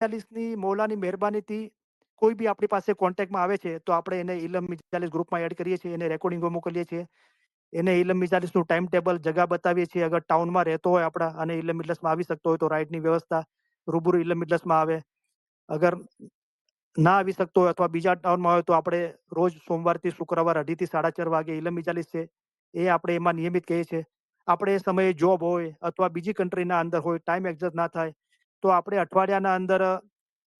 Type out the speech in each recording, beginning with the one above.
મિજાલિસની મૌલાની મહેરબાનીથી કોઈ બી આપણી પાસે કોન્ટેક્ટમાં આવે છે, તો આપણે એને ઇલમ મિજાલિસ ગ્રુપમાં એડ કરીએ છીએ, એને રેકોર્ડિંગો મોકલીએ છીએ. એને ઇલમ મિજાલિસનું ટાઈમ ટેબલ, જગા બતાવીએ છીએ. અગર ટાઉનમાં રહેતો હોય આપણા અને ઇલમ મિજલસમાં આવી શકતો હોય તો રાઈડની વ્યવસ્થા રૂબરૂ ઇલમ મિજલસમાં આવે. અગર ના આવી શકતો હોય અથવા બીજા ટાઉનમાં હોય તો આપણે રોજ સોમવારથી શુક્રવાર 2:30 થી 4:30 વાગે ઇલમ મિજાલિસ છે, એ આપણે એમાં નિયમિત કહીએ છીએ. આપણે એ સમયે જોબ હોય અથવા બીજી કન્ટ્રીના અંદર હોય, ટાઈમ એડજસ્ટ ના થાય, તો આપણે અઠવાડિયાના અંદર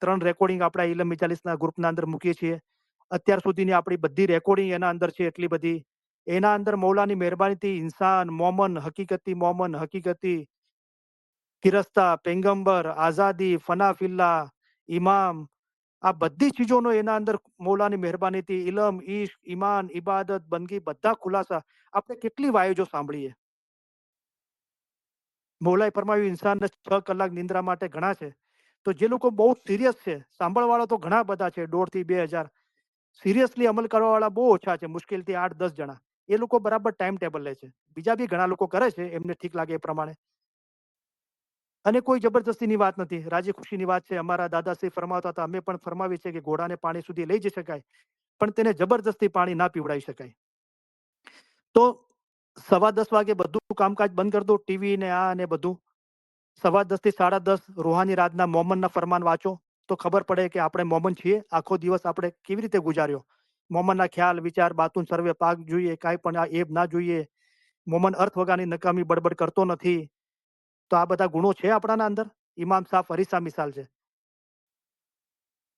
3 રેકોર્ડિંગ આપણા ઇલમ મિજાલિસના ગ્રુપના અંદર મૂકીએ છીએ. અત્યાર સુધીની આપણી બધી રેકોર્ડિંગ એના અંદર છે એટલી બધી. એના અંદર મૌલાની મહેરબાનીથી ઇન્સાન, મોમન, હકીકતી, ફિરસ્તા, પેગમ્બર, આઝાદી, ફનાફિલ્લા, ઇમામ, આ બધી ચીજોનો એના અંદર મૌલાની મહેરબાનીથી ઇલમ, ઈશ્ક, ઈમાન, ઇબાદત, બંદગી બધા ખુલાસા આપણે કેટલી વાયુજો સાંભળીએ. મૌલાએ ફરમાવ્યું ઇન્સાનને 6 કલાક નિંદ્રા માટે ઘણા છે. તો જે લોકો બહુ સિરિયસ છે, સાંભળવાળા તો ઘણા બધા છે, 1.5 થી 2,000. સિરિયસલી અમલ કરવાવાળા બહુ ઓછા છે, મુશ્કેલથી 8-10 જણા. એ લોકો બરાબર ટાઈમ ટેબલ લે છે. બીજા બી ઘણા લોકો કરે છે, એમને ઠીક લાગે એ પ્રમાણે. અને કોઈ જબરદસ્તીની વાત નથી, રાજી ખુશીની વાત છે. અમારા દાદાશ્રી ફરમાવતા હતા, અમે પણ ફરમાવીએ છીએ કે ઘોડાને પાણી સુધી લઈ જઈ શકાય, પણ તેને જબરદસ્તી પાણી ના પીવડાવી શકાય. તો 10:15 વાગે બધું કામકાજ બંધ કરી દો, ટીવી ને આ ને બધું. 10:15 થી 10:30 રૂહાની રાતના મોમનના ફરમાન વાંચો, તો ખબર પડે કે આપણે મોમન છીએ. આખો દિવસ આપણે કેવી રીતે ગુજાર્યો. મોમનના ખ્યાલ, વિચાર, બાતુન સર્વે પાક જોઈએ, કાંઈ પણ આ એબ ના જોઈએ. મોમન અર્થ વગાની નકામી બડબડ કરતો નથી. તો આ બધા ગુણો છે આપણાના અંદર. ઇમામ સાફ અરીસા મિસાલ છે.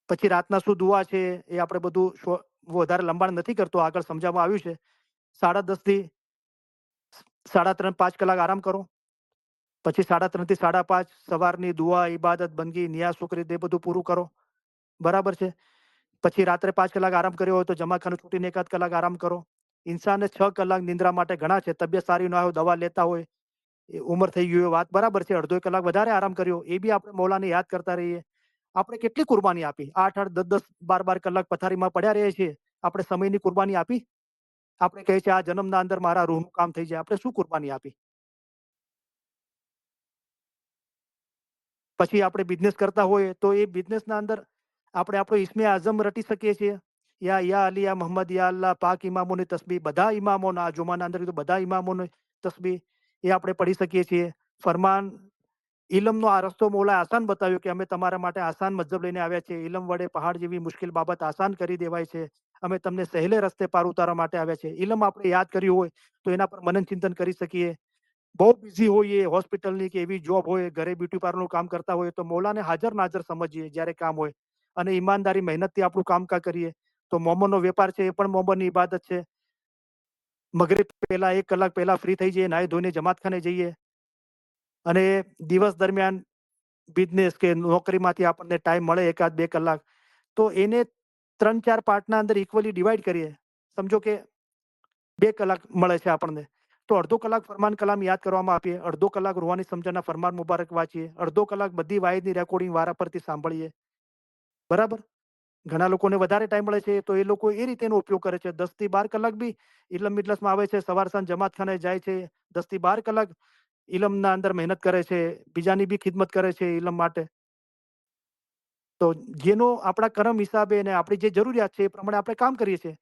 પછી રાતના શું દુઆ છે એ આપણે બધું વધારે લંબાણ નથી કરતો, આગળ સમજાવવામાં આવ્યું છે. 10:30 થી 3:30 5 કલાક આરામ કરો. પછી 3:30 થી 5:30 સવારની દુઆ, ઇબાદત, બંદગી, નિયાઝ, શુક્ર એ બધું પૂરું કરો. બરાબર છે. પછી રાત્રે 5 કલાક આરામ કર્યો હોય તો જમાખાનું છૂટીને 1 કલાક આરામ કરો. ઇન્સાનને 6 કલાક નિંદ્રા માટે ઘણા છે. તબિયત સારી ના હોય, દવા લેતા હોય, એ ઉંમર થઈ ગઈ હોય, વાત બરાબર છે. અડધો 1 કલાક વધારે આરામ કર્યો, એ બી આપણે મૌલાને યાદ કરતા રહીએ. આપણે કેટલી કુરબાની આપી. 8-8, 10-10, 12-12 કલાક પથારીમાં પડ્યા રહીએ છીએ. આપણે સમયની કુરબાની આપી. આપણે કહીએ છીએ આ જન્મના અંદર મારા રૂહનું કામ થઈ જાય. આપણે શું કુરબાની આપી? પછી આપણે બિઝનેસ કરતા હોઈએ તો એ બિઝનેસના અંદર આપણે આપણો ઇસ્મે આઝમ રટી શકીએ છીએ. યા યા અલી, યા મોહમ્મદ, યા અલ્લાહ, પાક ઇમામોની તસ્બીહ, બધા ઇમામોના આ જુમાના અંદર કીધું બધા ઇમામોની તસ્બીહ એ આપણે પઢી શકીએ છીએ. ફરમાન, ઇલમનો આ રસ્તો મૌલાએ આસાન બતાવ્યો કે અમે તમારા માટે આસાન મઝહબ લઈને આવ્યા છીએ. ઇલમ વડે પહાડ જેવી મુશ્કેલ બાબત આસાન કરી દેવાય છે. અમે તમને સહેલે રસ્તે પાર ઉતારવા માટે આવ્યા છીએ. ઇલમ આપણે યાદ કર્યું હોય તો એના પર મનન ચિંતન કરી શકીએ. બહુ બિઝી હોઈએ, હોસ્પિટલની કે એવી જોબ હોય, ઘરે બ્યુટી પાર્લરનું કામ કરતા હોય તો મૌલાને હાજર નાઝર સમજીએ જ્યારે કામ હોય. અને ઈમાનદારી મહેનતથી આપણું કામકાજ કરીએ. તો મોમનનો વેપાર છે, એ પણ મોમનની ઇબાદત છે. મગરિબ પહેલા 1 કલાક પહેલા ફ્રી થઈ જઈએ, નાહી ધોઈને જમાતખાને જઈએ. અને દિવસ દરમિયાન બિઝનેસ કે નોકરીમાંથી આપણને ટાઈમ મળે 1-2 કલાક, તો એને 3-4 પાર્ટના અંદર ઇક્વલી ડિવાઈડ કરીએ. સમજો કે 2 કલાક મળે છે આપણને. તો અડધો કલાક ફરમાન કલામ યાદ કરવામાં આપીએ, અડધો કલાક રૂહાની સમજણના ફરમાન મુબારક વાંચીએ, અડધો કલાક બધી વાયદની રેકોર્ડિંગ વારાફરતી સાંભળીએ. બરાબર? ઘણા લોકોને વધારે ટાઈમ મળે છે તો એ લોકો એ રીતે એનો ઉપયોગ કરે છે. 10 થી 12 કલાક બી ઇલમ મિજલસમાં આવે છે, સવાર સાંજ જમાતખાને જાય છે. 10 થી 12 કલાક ઇલમના અંદર મહેનત કરે છે, બીજાની બી ખિદમત કરે છે ઇલમ માટે. તો જેનો આપણા કરમ હિસાબે અને આપણી જે જરૂરિયાત છે એ પ્રમાણે આપણે કામ કરીએ છીએ.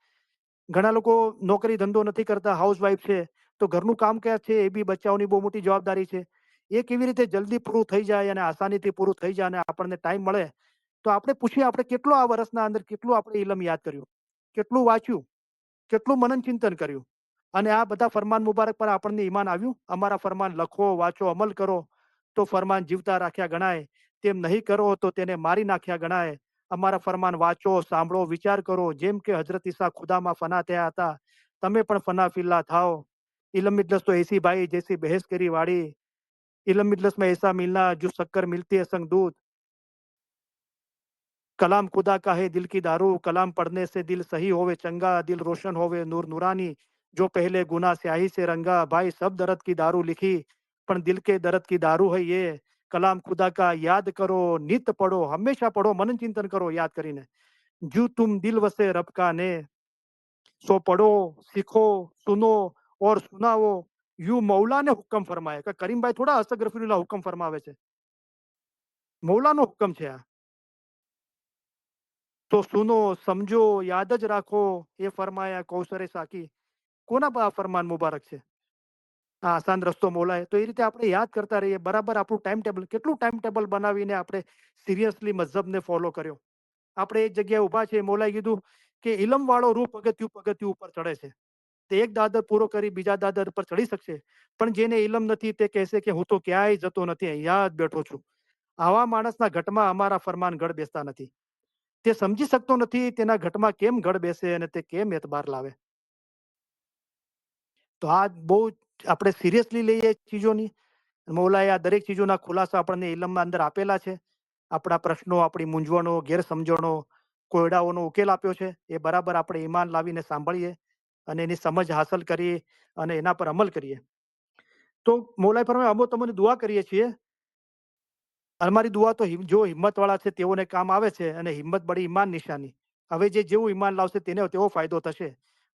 ઘણા લોકો નોકરી ધંધો નથી કરતા, હાઉસવાઈફ છે, તો ઘરનું કામકાજ છે એ બી બચ્ચાઓની બહુ મોટી જવાબદારી છે. એ કેવી રીતે જલ્દી પૂરું થઈ જાય અને આસાનીથી પૂરું થઈ જાય અને આપણને ટાઈમ મળે, તો આપણે પૂછીએ આપણે કેટલો આ વર્ષના અંદર કેટલું આપણે ઇલમ યાદ કર્યું, કેટલું વાંચ્યું, કેટલું મનન ચિંતન કર્યું. અને આ બધા ફરમાન મુબારક પર આપણને ઈમાન આવ્યું. અમારા ફરમાન લખો, વાંચો, અમલ કરો તો ફરમાન જીવતા રાખ્યા ગણાય. તેમ નહીં કરો તો તેને મારી નાખ્યા ગણાય. અમારા ફરમાન વાંચો, સાંભળો, વિચાર કરો. જેમ કે હજરત ઈસા ખુદામાં ફના થયા હતા, તમે પણ ફના ફિલ્લા થાઓ. इलम मिजलस तो ऐसी भाई जैसी बहस करी वाड़ी, इलम मिजलस में ऐसा मिलना जो शक्कर मिलती है संग दूध, कलाम खुदा का है दिल की दारू, कलाम पढ़ने से दिल सही होवे चंगा, दिल रोशन होवे नूर नूरानी, जो पहले गुना स्याही से रंगा, भाई सब दर्द की दारू लिखी पण दिल के दर्द की दारू है ये, कलाम खुदा का याद करो, नित पढ़ो, हमेशा पढ़ो, मनन चिंतन करो याद કરીને. जो तुम दिल वसे रब का ने, सो पढ़ो, सीखो, सुनो और सुनाओ. यूं मौला ने હુકમ ફરમાયા કે કરીમભાઈ થોડા અસગરફીલા હુકમ ફરમાવે છે. મૌલાનો હુકમ છે આ. તો સુનો, સમજો, યાદ જ રાખો, એ ફરમાયા કૌસરે સાકી. કોના આ ફરમાન મુબારક છે? આ આસાન રસ્તો મોલાય. તો એ રીતે આપણે યાદ કરતા રહીએ. બરાબર આપણું ટાઈમ ટેબલ, કેટલું ટાઈમ ટેબલ બનાવીને આપણે સિરિયસલી મઝહબને ફોલો કર્યો. આપણે એક જગ્યાએ ઊભા છીએ, મૌલાએ કીધું કે ઇલમવાળો રૂ પગથિયું પગથિયું ઉપર ચડે છે. તે એક દાદર પૂરો કરી બીજા દાદર પર ચડી શકશે. પણ જેને ઇલમ નથી તે કહેશે કે હું તો ક્યાંય જતો નથી, અહીંયા જ બેઠો છું. આવા માણસના ઘટમાં અમારા ફરમાન ગઢ બેસતા નથી. તે સમજી શકતો નથી તેના ઘટમાં કેમ ગઢ બેસે અને તે કેમ એતબાર લાવે. તો આ બહુ આપણે સિરિયસલી લઈએ ચીજોની. મૌલાએ આ દરેક ચીજોના ખુલાસા આપણને ઇલમમાં અંદર આપેલા છે. આપણા પ્રશ્નો, આપણી મૂંઝવણો, ગેરસમજણો, કોયડાઓનો ઉકેલ આપ્યો છે. એ બરાબર આપણે ઈમાન લાવીને સાંભળીએ અને એની સમજ હાંસલ કરીએ અને એના પર અમલ કરીએ. તો મૌલાએ ફરમાયા અમે તમને દુઆ કરીએ છીએ. અમારી દુઆ તો જો હિંમતવાળા છે તેઓને કામ આવે છે અને હિંમત બડી ઈમાન નિશાની. હવે જે જેવું ઈમાન લાવશે તેને તેવો ફાયદો થશે.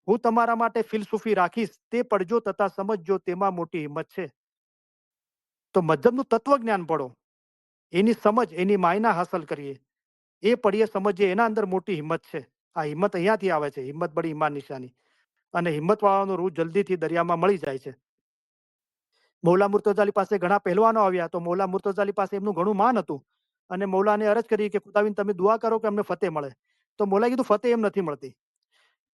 હું તમારા માટે ફિલસૂફી રાખીશ, તે પડજો તથા સમજજો તેમાં મોટી હિંમત છે. તો મધ્યમનું તત્વજ્ઞાન પડો, એની સમજ, એની માયના હાંસલ કરીએ. એ પડીએ સમજીએ એના અંદર મોટી હિંમત છે. આ હિંમત અહીંયાથી આવે છે, હિંમત બડી ઈમાન નિશાની. અને હિંમતવાળાનો રૂહ જલ્દીથી દરિયામાં મળી જાય છે. મૌલા મુર્તઝા અલી પાસે ઘણા પહેલવાનો આવ્યા, તો મૌલા મુર્તઝા અલી પાસે એમનું ઘણું માન હતું. અને મૌલાને અરજ કરી કે ખુદાવિંદ તમે દુઆ કરો કે અમને ફતેહ મળે. તો મૌલાએ કીધું ફતેહ એમ નથી મળતી.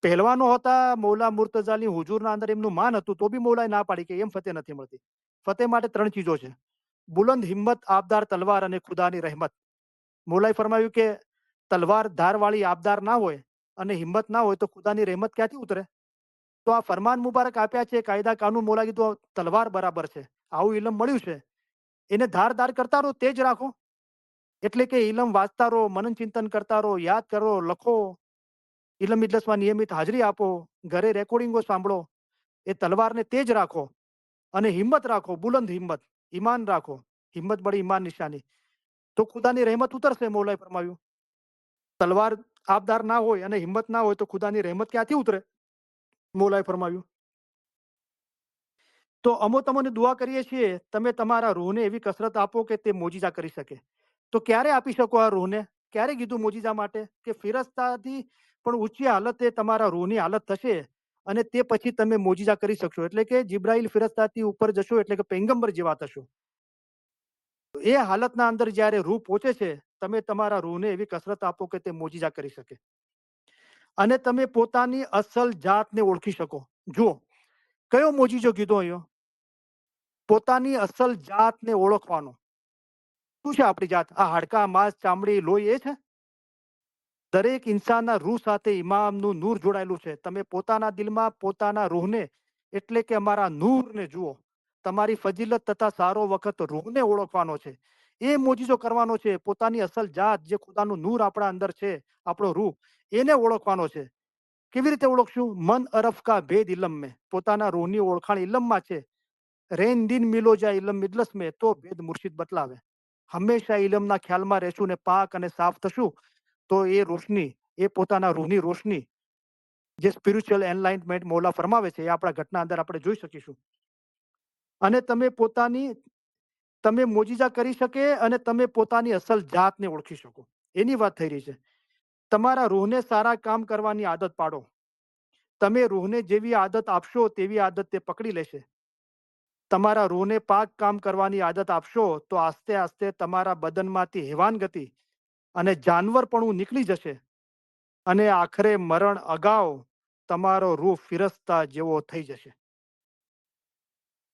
પહેલવાનો હતા, મૌલા મુર્તઝા અલી હુજુરના અંદર એમનું માન હતું, તો બી મૌલાએ ના પાડી કે એમ ફતેહ નથી મળતી. ફતેહ માટે 3 ચીજો છે: બુલંદ હિંમત, આબદાર તલવાર અને ખુદાની રહેમત. મૌલાએ ફરમાવ્યું કે તલવાર ધારવાળી આબદાર ના હોય અને હિંમત ના હોય તો ખુદાની રહેમત ક્યાંથી ઉતરે? તો આ ફરમાન મુબારક આપ્યા છે, કાયદા કાનૂન. મૌલા કીધું તલવાર બરાબર છે, આવું ઇલમ મળ્યું છે, એને ધાર ધાર કરતા રહો, તેજ રાખો. એટલે કે ઇલમ વાંચતા રહો, મનન ચિંતન કરતા રહો, યાદ કરો, લખો, ઇલમ ઇજલસમાં નિયમિત હાજરી આપો, ઘરે રેકોર્ડિંગો સાંભળો. એ તલવારને તેજ રાખો અને હિંમત રાખો, બુલંદ હિંમત, ઈમાન રાખો. હિંમત બડી ઈમાન નિશાની. તો ખુદાની રહેમત ઉતરશે. મૌલાએ ફરમાવ્યું તલવાર આપદાર ના હોય અને હિંમત ના હોય તો ખુદાની રહેમત ક્યાંથી ઉતરે? મૌલાએ ફરમાવ્યું. તો અમો તમને દુઆ કરીએ છીએ, તમે તમારા રૂહને એવી કસરત આપો કે તે મોજીઝા કરી શકે. તો ક્યારે આપી શકો આ રૂહને? ક્યારે કીધું મોજીઝા માટે? કે ફિરસ્તાથી પણ ઊંચી હાલતે તમારા રૂહની હાલત થશે અને તે પછી તમે મોજીઝા કરી શકશો. એટલે કે જિબ્રાઈલ ફિરસ્તાથી ઉપર જશો એટલે કે પૈગંબર જેવા થશો. તો એ હાલતના અંદર જ્યારે રૂહ પહોંચે છે, તમે તમારા રૂહને એવી કસરત આપો કે તે મોજીઝા કરી શકે અને તમે પોતાની અસલ જાતને ઓળખી શકો. જુઓ, કયો મોજીજો કીધો અહીંયા? પોતાની અસલ જાતને ઓળખવાનો. શું છે આપણી જાત? આ હાડકાં, માંસ, ચામડી, લોહી એ છે? દરેક ઇન્સાનના રૂહ સાથે ઇમામનું નૂર જોડાયેલું છે. તમે પોતાના દિલમાં પોતાના રૂહને, એટલે કે અમારા નૂરને જુઓ. તમારી ફજીલત તથા સારો વખત રૂહને ઓળખવાનો છે. એ મોજીજો કરવાનો છે. પોતાની અસલ જાત જે ખુદાનું નૂર આપણા અંદર છે, આપણો રૂહ, એને ઓળખવાનો છે. કેવી રીતે ઓળખશું? મન અરફ કા ભેદ ઇલમ મેં. પોતાના રૂહની ઓળખાણ ઇલમમાં છે. રેન દિન મિલો જાય ઇલમ મિજલસ મેં, તો ભેદ મુર્શિદ બતલાવે. હંમેશા ઇલમના ખ્યાલમાં રહેશું ને પાક અને સાફ થશું તો એ રોશની, એ પોતાના રૂહની રોશની, જે સ્પિરિચ્યુઅલ એનલાઇટમેન્ટ મૌલા ફરમાવે છે, એ આપણા ઘટના અંદર આપણે જોઈ શકીશું. અને તમે મોજીઝા કરી શકે અને તમે પોતાની અસલ જાતને ઓળખી શકો. એની વાત થઈ રહી છે. તમારા રૂહને સારા કામ કરવાની આદત પાડો. તમે રૂહને જેવી આદત આપશો તેવી આદત તે પકડી લેશે. તમારા રૂહને પાક કામ કરવાની આદત આપશો તો આસ્તે આસ્તે તમારા બદનમાંથી હેવાનગતિ અને જાનવરપણું નીકળી જશે અને આખરે મરણ અગાઉ તમારો રૂહ ફિરસ્તા જેવો થઈ જશે.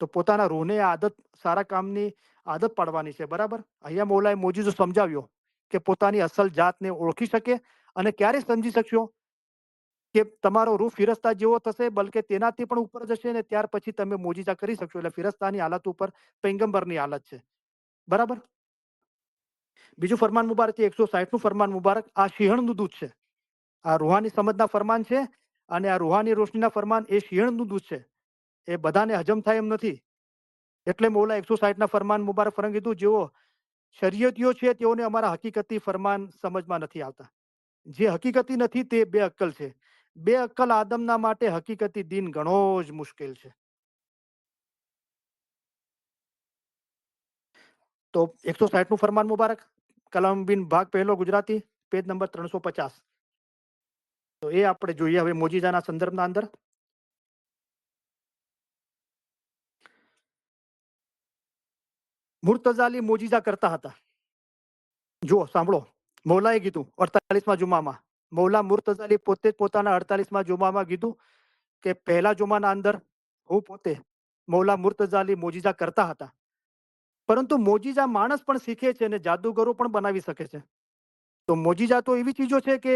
તો પોતાના રૂહને આદત, સારા કામની આદત પાડવાની છે. બરાબર? અહીંયા મૌલાએ મોજીજો સમજાવ્યો કે પોતાની અસલ જાતને ઓળખી શકે અને ક્યારે સમજી શકશો? કે તમારો રૂહ ફિરસ્તા જેવો થશે, બલકે તેનાથી પણ ઉપર જશે ને ત્યાર પછી તમે મોજીઝા કરી શકશો. એટલે ફિરસ્તાની હાલત ઉપર પૈગંબરની હાલત છે. બરાબર? બીજું ફરમાન મુબારક છે 160નું ફરમાન મુબારક. આ સિંહણનું દૂધ છે. આ રૂહાની સમજના ફરમાન છે અને આ રૂહાની રોશનીના ફરમાન એ સિંહણનું દૂધ છે. એ બધાને હજમ થાય એમ નથી. એટલે મૌલા 160ના ફરમાન મુબારક ફરમાન કીધું, જેઓ શરીયતીઓ છે તેઓને અમારા હકીકતી ફરમાન સમજમાં નથી આવતા. જે હકીકતી નથી તે બે અક્કલ છે. બે અક્કલ આદમના માટે હકીકતી દીન ઘણો જ મુશ્કેલ છે. તો 160નું ફરમાન મુબારક, કલમ બિન ભાગ પહેલો ગુજરાતી, પેજ નંબર 350. તો એ આપણે જોઈએ હવે મોજીજાના સંદર્ભના અંદર. મુર્તઝા મોજીજા કરતા હતા. જુઓ સાંભળો, મૌલાએ કીધું 48મા જુમામાં, મૌલા મુર્તઝા અલી પોતે જ પોતાના 48મા જુમામાં કીધું કે પહેલા જુમાના અંદર હું પોતે મૌલા મુર્તઝા અલી મોજીજા કરતા હતા. પરંતુ મોજીજા માણસ પણ શીખે છે અને જાદુગરો પણ બનાવી શકે છે. તો મોજીજા તો એવી ચીજો છે કે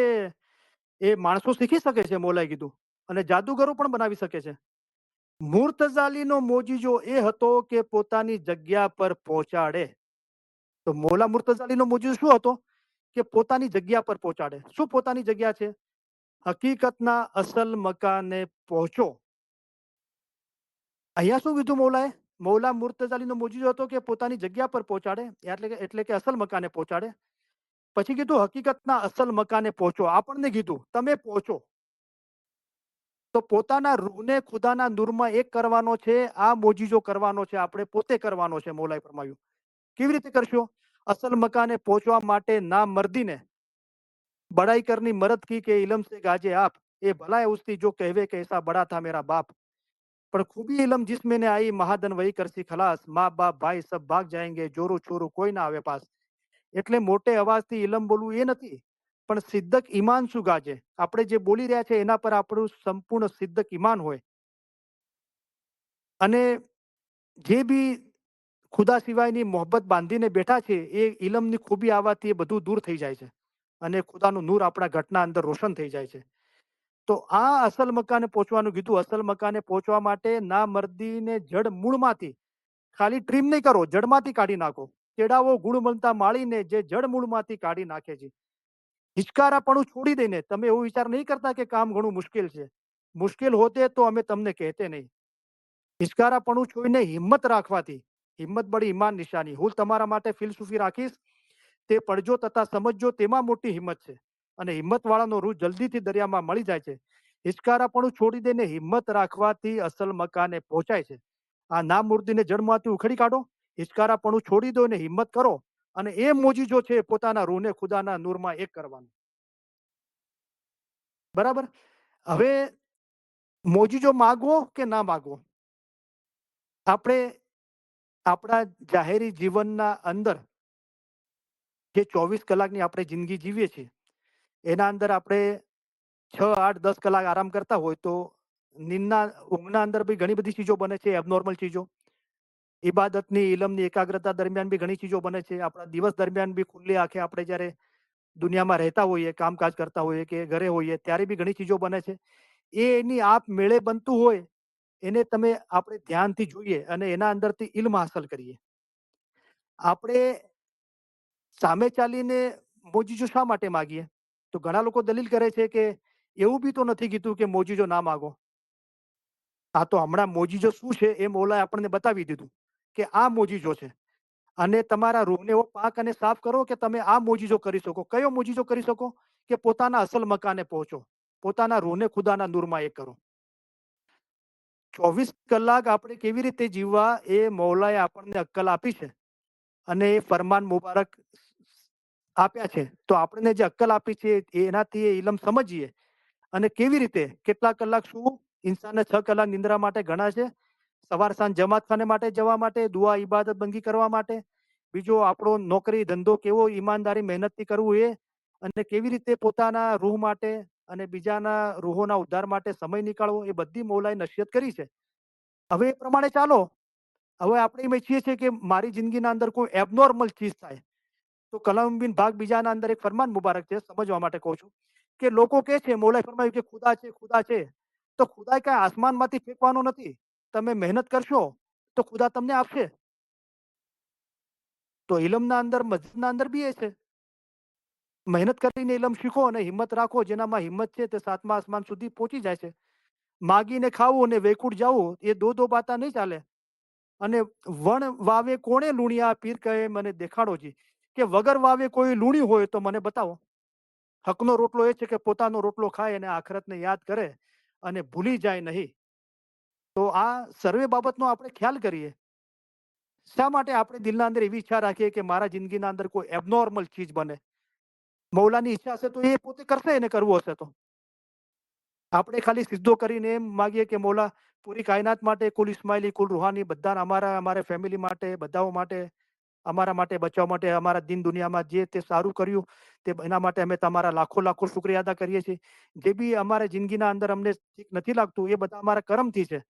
એ માણસો શીખી શકે છે મૌલાએ કીધું, અને જાદુગરો પણ બનાવી શકે છે. મુર્તઝા અલીનો મોજીજો એ હતો કે પોતાની જગ્યા પર પહોંચાડે. તો મૌલા મુર્તઝા અલીનો મોજીજો શું હતો? કે પોતાની જગ્યા પર પહોંચાડે. શું પોતાની જગ્યા છે? હકીકતના અસલ મકાને પહોંચો. અહીંયા શું કીધું મૌલાએ? મૌલા મુર્તઝા અલીનો મોજીજો હતો કે પોતાની જગ્યા પર પહોંચાડે, એટલે કે અસલ મકાને પહોંચાડે. પછી કીધું હકીકતના અસલ મકાને પહોંચો. આપણને કીધું તમે પહોંચો. તો પોતાના રૂહને ખુદાના નૂરમાં એક કરવાનો છે. આ મોજીજો કરવાનો છે, આપણે પોતે કરવાનો છે. મૌલાએ ફરમાયું. કેવી રીતે કરશો? અસલ મકાને પહોંચવા માટે ના મર્દીને बड़ाई करनी मरद की के इलम से गाजे आप, ये भला है उसकी जो कहवे के ऐसा बड़ा था मेरा बाप, पर खूबी इलम जिसमें ने आई महादन वही करसी खलास, माँ बाप भाई सब भाग जाएंगे, जोरू छोरू કોઈ ના આવે પાસ. એટલે મોટે અવાજથી ઇલમ બોલવું એ નથી, પણ સિદ્ધક ઈમાન શું ગાજે. આપણે જે બોલી રહ્યા છે એના પર આપણું સંપૂર્ણ સિદ્ધક ઈમાન હોય, અને જે બી ખુદા સિવાયની મોહબ્બત બાંધીને બેઠા છે એ ઇલમની ખૂબી આવવાથી એ બધું દૂર થઈ જાય છે, અને ખુદાનું નૂર આપણા ઘટના અંદર રોશન થઈ જાય છે. તો આ અસલ મકાને પહોંચવાનું કીધું. અસલ મકાને પહોંચવા માટે ના મર્દીને જડ મૂળમાંથી, ખાલી ટ્રીમ નહીં કરો, જડમાંથી કાઢી નાખો. કેળાવો ગુણવંતા માળીને જે જડ મૂળમાંથી કાઢી નાખે છે. હિચકારાપણું છોડી દઈને તમે એવો વિચાર નહીં કરતા કે કામ ઘણું મુશ્કેલ છે. મુશ્કેલ હોતે તો અમે તમને કહેતે નહીં. હિચકારાપણું છોડીને હિંમત રાખવાથી, હિંમત બડી ઈમાન નિશાની. હું તમારા માટે ફિલસૂફી રાખીશ, તે પડજો તથા સમજજો, તેમાં મોટી હિંમત છે. અને હિંમતવાળાનો રૂહ જલ્દીથી દરિયામાં મળી જાય છે. હિચકારાપણું છોડી દઈને હિંમત રાખવાથી અસલ મકાને પહોંચાય છે. આ નામ મૂર્તિને જડમાંથી ઉખડી કાઢો, હિચકારાપણું છોડી દો ને હિંમત કરો, અને એ મોજીજો છે પોતાના રૂહને ખુદાના નૂરમાં એક કરવાનું. બરાબર. હવે મોજીજો માગવો કે ના માગવો, આપણે આપણા જાહેરી જીવનના અંદર જે 24 કલાકની આપણે જિંદગી જીવીએ છીએ એના અંદર આપણે 6, 8, 10 કલાક આરામ કરતા હોય તો નીંદના ઊંઘના અંદર બી ઘણી બધી ચીજો બને છે, એબનોર્મલ ચીજો. ઇબાદતની, ઇલમની એકાગ્રતા દરમિયાન બી ઘણી ચીજો બને છે. આપણા દિવસ દરમિયાન બી ખુલ્લી આંખે આપણે જ્યારે દુનિયામાં રહેતા હોઈએ, કામકાજ કરતા હોઈએ કે ઘરે હોઈએ ત્યારે બી ઘણી ચીજો બને છે. એ એની આપમેળે બનતું હોય, એને તમે આપણે ધ્યાનથી જોઈએ અને એના અંદરથી ઇલ્મ હાંસલ કરીએ. આપણે સામે ચાલીને મોજીજો શા માટે માગીએ? તો ઘણા લોકો દલીલ કરે છે કે એવું બી તો નથી કીધું કે મોજીજો ના માગો. આ તો હમણાં મોજીજો શું છે એ મૌલાએ આપણને બતાવી દીધું કે આ મોજીજો છે. અને તમારા રૂહને એવો પાક અને સાફ કરો કે તમે આ મોજીજો કરી શકો. કયો મોજીજો કરી શકો? કે પોતાના અસલ મકાને પહોંચો. પોતાના રૂહને ખુદાના નૂરમાં એક કરો. 24 કલાક આપણે કેવી રીતે જીવવા એ મૌલાએ આપણને અક્કલ આપી છે, અને એ ફરમાન મુબારક આપ્યા છે. તો આપણને જે અક્કલ આપી છે એનાથી એ ઇલમ સમજીએ, અને કેવી રીતે કેટલા કલાક શું ઇન્સાનને 6 કલાક નિંદ્રા માટે ઘણા છે. સવાર સાંજ જમાતખાને માટે જવા માટે, દુઆ ઇબાદત બંગી કરવા માટે, બીજો આપણો નોકરી ધંધો કેવો ઈમાનદારી મહેનતથી કરવું એ, અને કેવી રીતે પોતાના રૂહ માટે અને બીજાના રૂહોના ઉદ્ધાર માટે સમય નીકાળવો, એ બધી મૌલાએ નસીહત કરી છે. હવે એ પ્રમાણે ચાલો. હવે આપણે એમ ઈચ્છીએ છીએ કે મારી જિંદગીના અંદર કોઈ એબનોર્મલ ચીજ થાય. તો કલામબીન ભાગ બીજાના અંદર એક ફરમાન મુબારક છે, સમજવા માટે કહું છું કે લોકો કે છે મૌલાએ ફરમાયું કે ખુદા છે, ખુદા છે. તો ખુદા કઈ આસમાનમાંથી ફેંકવાનો નથી. તમે મહેનત કરશો તો ખુદા તમને આપશે. તો ઇલમના અંદર, મસ્જિદના અંદર બી એ છે. મહેનત કરીને ઇલમ શીખો અને હિંમત રાખો. જેનામાં હિંમત છે તે 7મા આસમાન સુધી પહોંચી જાય છે. માગીને ખાવું અને વેકુટ જવું એ દો બાતા નહીં ચાલે. અને વણ વાવે કોણે લુણિયા, પીર કહે મને દેખાડો જી. કે વગર વાવે કોઈ લુણી હોય તો મને બતાવો. હકનો રોટલો એ છે કે પોતાનો રોટલો ખાય અને આખરતને યાદ કરે અને ભૂલી જાય નહીં. તો આ સર્વે બાબતનો આપણે ખ્યાલ કરીએ. શા માટે આપણે દિલના અંદર એવી ઈચ્છા રાખીએ કે મારા જિંદગીના અંદર કોઈ એબનોર્મલ ચીજ બને? મૌલાની ઈચ્છા હશે તો એ પોતે કરશે, એને કરવું હશે તો. આપણે ખાલી સિદ્ધો કરીને એમ માગીએ કે મોલા પૂરી કાયનાત માટે, કુલ ઇસ્માઇલી, કુલ રૂહાની બધા અમારા ફેમિલી માટે, બધાઓ માટે, અમારા માટે બચાવવા માટે, અમારા દીન દુનિયામાં જે તે સારું કર્યું તે એના માટે અમે તમારા લાખો લાખો શુક્રિયા અદા કરીએ છીએ. જે બી અમારા જિંદગીના અંદર અમને ઠીક નથી લાગતું એ બધા અમારા કરમથી છે.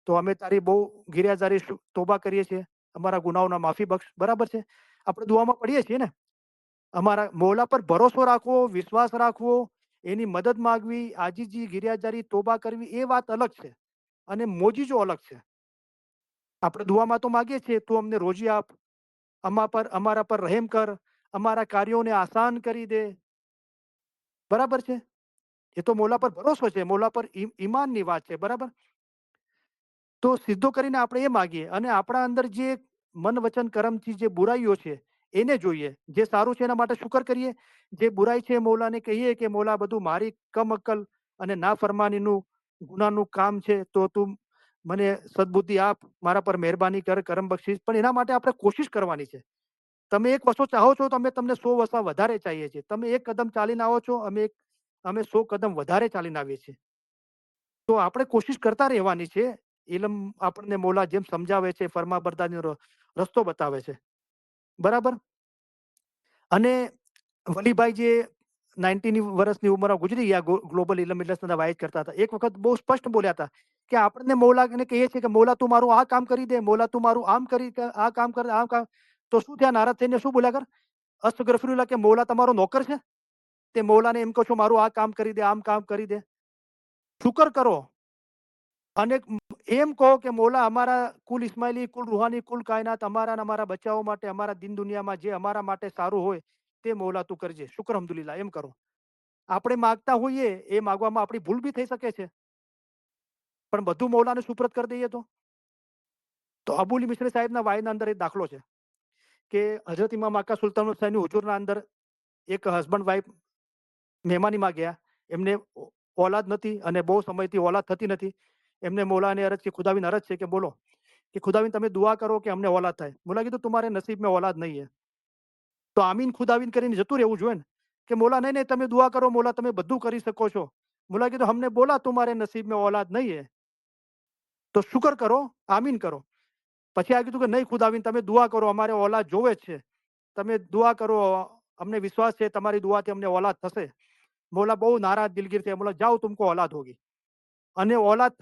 તો અમે તારી બહુ ગિરિયાજારી તોબા કરીએ છીએ. અમારા ગુનાઓના માફી બક્ષ. બરાબર છે? આપણે દુઆમાં પડીએ છીએ ને. અમારા મોલા પર ભરોસો રાખવો, વિશ્વાસ રાખવો, એની મદદ માંગવી, આજીજી, ગિરિયાજારી, તોબા કરવી એ વાત અલગ છે. અને મોજીજો અલગ છે. આપણે દુઆમાં તો માંગીએ છીએ તું અમને રોજી આપ, અમારા પર રહેમ કર, અમારા કાર્યોને આસાન કરી દે. બરાબર છે? એ તો મોલા પર ભરોસો છે, મોલા પર ઈમાનની વાત છે. બરાબર? તો સીધો કરીને આપણે એ માગીએ અને આપણા અંદર જે મન વચન કર્મથી જે બુરાઈઓ છે એને જોઈએ. જે સારું છે એના માટે શુકર કરીએ. જે બુરાઈ છે મોલાને કહીએ કે મોલા બધું મારી કમઅક્કલ અને નાફરમાનીનું ગુનાનું કામ છે, તો તું મને સદબુદ્ધિ આપ, મારા પર મહેરબાની કર, કરમ બક્ષીશ. પણ એના માટે આપણે કોશિશ કરવાની છે. તમે એક વસો ચાહો છો તો અમે તમને 100 વસા વધારે ચાહીએ છીએ. તમે એક કદમ ચાલીને આવો છો, અમે 100 કદમ વધારે ચાલીને આવીએ છીએ. તો આપણે કોશિશ કરતા રહેવાની છે. ઇલમ આપણને મોલા જેમ સમજાવે છે, ફરમાબરદારીનો રસ્તો બતાવે છે. બરાબર? અને વલીભાઈ જે 90 વર્ષની ઉંમરમાં ગુજરી ગયા, ગ્લોબલ ઇલમ ઇલ્લતના વાઇઝ કરતા હતા. એક વખત બહુ સ્પષ્ટ બોલ્યા હતા કે આપણને મૌલાને કહીએ છીએ કે મૌલા તું મારું આ કામ કરી દે, મૌલા તું મારું આમ કરી આ કામ કર, આમ કામ. તો શું થયા? નારાજ થઈને શું બોલ્યા કર? અસ્તગફિરુલ્લાહ, કે મૌલા તમારો નોકર છે? તે મૌલાને એમ કહો છો મારું આ કામ કરી દે, આમ કામ કરી દે. શુકર કરો અને એમ કહો કે મૌલા અમારા કુલ ઇસ્માઇલી, કુલ રૂહાની, કુલ કાયનાત, અમારા અને અમારા બચાવો માટે, અમારા દીન દુનિયામાં જે અમારા માટે સારું હોય તે મૌલા તું કરજે. શુક્ર અલ્હમ્દુલિલ્લાહ એમ કરો. આપણે માગતા હોઈએ એ માગવામાં આપણી ભૂલ બી થઈ શકે છે. પણ બધું મૌલાને સુપ્રત કરી દઈએ તો અબુલ મિશ્રી સાહેબના વાયના અંદર એક દાખલો છે કે હઝરત ઇમામ આકા સુલતાન હુસૈનની હુજુરના અંદર એક હસબન્ડ વાઈફ મહેમાનીમાં ગયા. એમને ઓલાદ નથી અને બહુ સમયથી ઓલાદ થતી નથી. એમને મૌલાને અરજ કે ખુદાબીન અરજ છે કે બોલો કે ખુદાબીન તમે દુઆ કરો કે અમને ઓલાદ થાય. મૌલા કીધું तुम्हारे नसीब में औलाद नहीं है. તો આમીન ખુદાબીન કરીને જતું રહેવું જોઈએ ને કે મૌલા નહીં નહીં તમે દુઆ કરો, મૌલા તમે બધું કરી શકો છો. મૌલા કીધું हमने बोला तुम्हारे नसीब में औलाद नहीं है તો શુકર કરો, આમીન કરો. પછી આ કીધું કે નહીં ખુદાબીન તમે દુઆ કરો, અમારે ઓલાદ જોવે જ છે. તમે દુઆ કરો, અમને વિશ્વાસ છે તમારી દુઆથી અમને ઓલાદ થશે. મૌલા બહુ નારાજ દિલગીર છે. મૌલા જાઓ તુમકો औलाद होगी. અને औलाद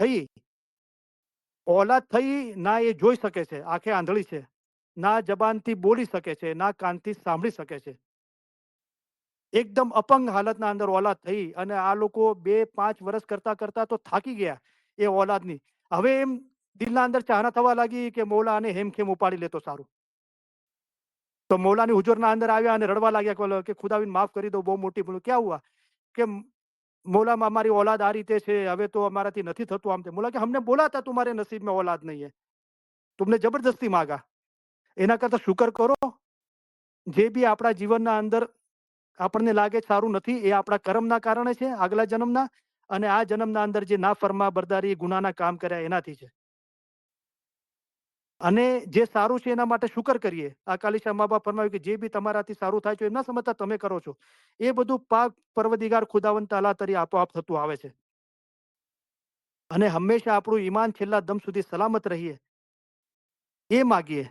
થઈ ના એ જોઈ શકે છે, આંખે આંધળી છે, ના જબાનથી બોલી શકે છે, ના કાનથી સાંભળી શકે છે. એકદમ અપંગ હાલતના અંદર औलाद થઈ અને આ લોકો 2-5 વર્ષ કરતા કરતા તો થાકી ગયા એ औलादની. હવે એમ દિલના અંદર ચાહના થવા લાગી કે મૌલા આને હેમખેમ ઉપાડી લે તો સારું. તો મૌલાની હુજુરના અંદર આવ્યા અને રડવા લાગ્યા કે ખુદાબીન માફ કરી દો, બહુ મોટી ભૂલ. ક્યાં હુઆ? કે मौला हमारी औलाद आ रही थे હવે તો અમારાથી નથી થતું આમ તે. मौला કે हमने बोला था तुम्हारे नसीब में औलाद नहीं है. तुमने जबरदस्ती मांगा. એના કરતા શુકર કરો. જે બી આપણા જીવનના અંદર આપણને લાગે સારું નથી એ આપણા કર્મના કારણે છે, આગલા જન્મના. અને આ જન્મના અંદર જે નાફરમા બરદારી ગુનાના કામ કર્યા એનાથી છે. અને જે સારું છે એના માટે શુકર કરીએ. અકાલી શાહ મા બાપ ફરમાવ્યું કે જે બી તમારાથી સારું થાય છે એમ ના સમજતા તમે કરો છો. એ બધું પાક પરવદિગાર ખુદાવંત તાલા તરી આપોઆપ થતું આવે છે. અને હંમેશા આપણું ઈમાન છેલ્લા દમ સુધી સલામત રહીએ એ માગીએ.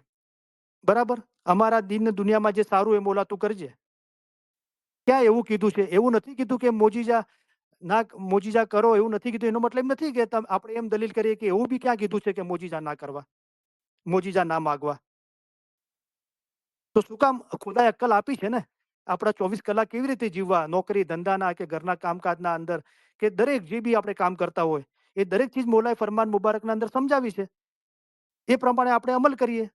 બરાબર? અમારા દીન દુનિયામાં જે સારું એ મૌલા તું કરજે. ક્યાં એવું કીધું છે? એવું નથી કીધું કે મોજીજા કરો એવું નથી કીધું. એનો મતલબ નથી કે આપણે એમ દલીલ કરીએ કે એવું બી ક્યાં કીધું છે કે મોજીજા ના કરવા, મોજીજા ના માગવા. તો શું કામ ખુદાએ અક્કલ આપી છે ને. આપણા 24 કલાક કેવી રીતે જીવવા, નોકરી ધંધાના કે ઘરના કામકાજના અંદર કે દરેક જે બી આપણે કામ કરતા હોય એ દરેક ચીજ મૌલાએ ફરમાન મુબારકના અંદર સમજાવી છે. એ પ્રમાણે આપણે અમલ કરીએ.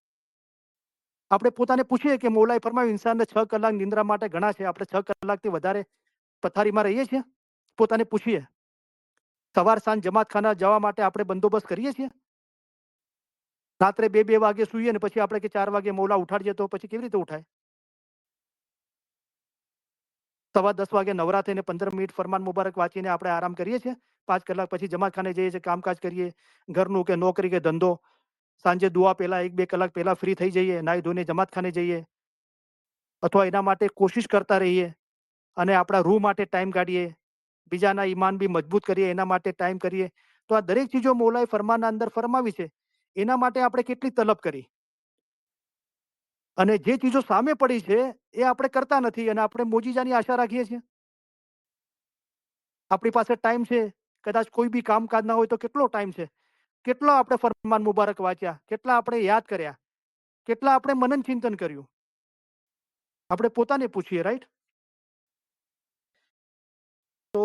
આપણે પોતાને પૂછીએ કે મૌલાએ ફરમાવ્યું ઇન્સાનને 6 કલાક નિંદ્રા માટે ઘણા છે. આપણે 6 કલાકથી વધારે પથારીમાં રહીએ છીએ? પોતાને પૂછીએ. સવાર સાંજ જમાતખાના જવા માટે આપણે બંદોબસ્ત કરીએ છીએ? રાત્રે 2-2 વાગે સૂઈએ ને પછી આપણે કે 4 વાગે મૌલા ઉઠાડજે તો પછી કેવી રીતે ઉઠાય? સવા 10 વાગે નવરા થઈને 15 મિનિટ ફરમાન મુબારક વાંચીને આપણે આરામ કરીએ છીએ. 5 કલાક પછી જમાતખાને જઈએ છીએ, કામકાજ કરીએ, ઘરનું કે નોકરી કે ધંધો. સાંજે દુઆ પહેલા 1-2 કલાક પહેલા ફ્રી થઈ જઈએ, નાહી ધોઈને જમાતખાને જઈએ. અથવા એના માટે કોશિશ કરતા રહીએ અને આપણા રૂહ માટે ટાઈમ કાઢીએ. બીજાના ઈમાન બી મજબૂત કરીએ એના માટે ટાઈમ કરીએ. તો આ દરેક ચીજો મૌલાએ ફરમાનના અંદર ફરમાવી છે. એના માટે આપણે કેટલી તલબ કરી. અને જે ચીજો સામે પડી છે એ આપણે કરતા નથી અને આપણે મોજીજાની આશા રાખીએ છીએ. આપણી પાસે ટાઈમ છે, કદાચ કોઈ બી કામકાજ ના હોય તો કેટલો ટાઈમ છે. કેટલા આપણે ફરમાન મુબારક વાંચ્યા, કેટલા આપણે યાદ કર્યા, કેટલા આપણે મનન ચિંતન કર્યું. આપણે પોતાને પૂછીએ, રાઈટ? તો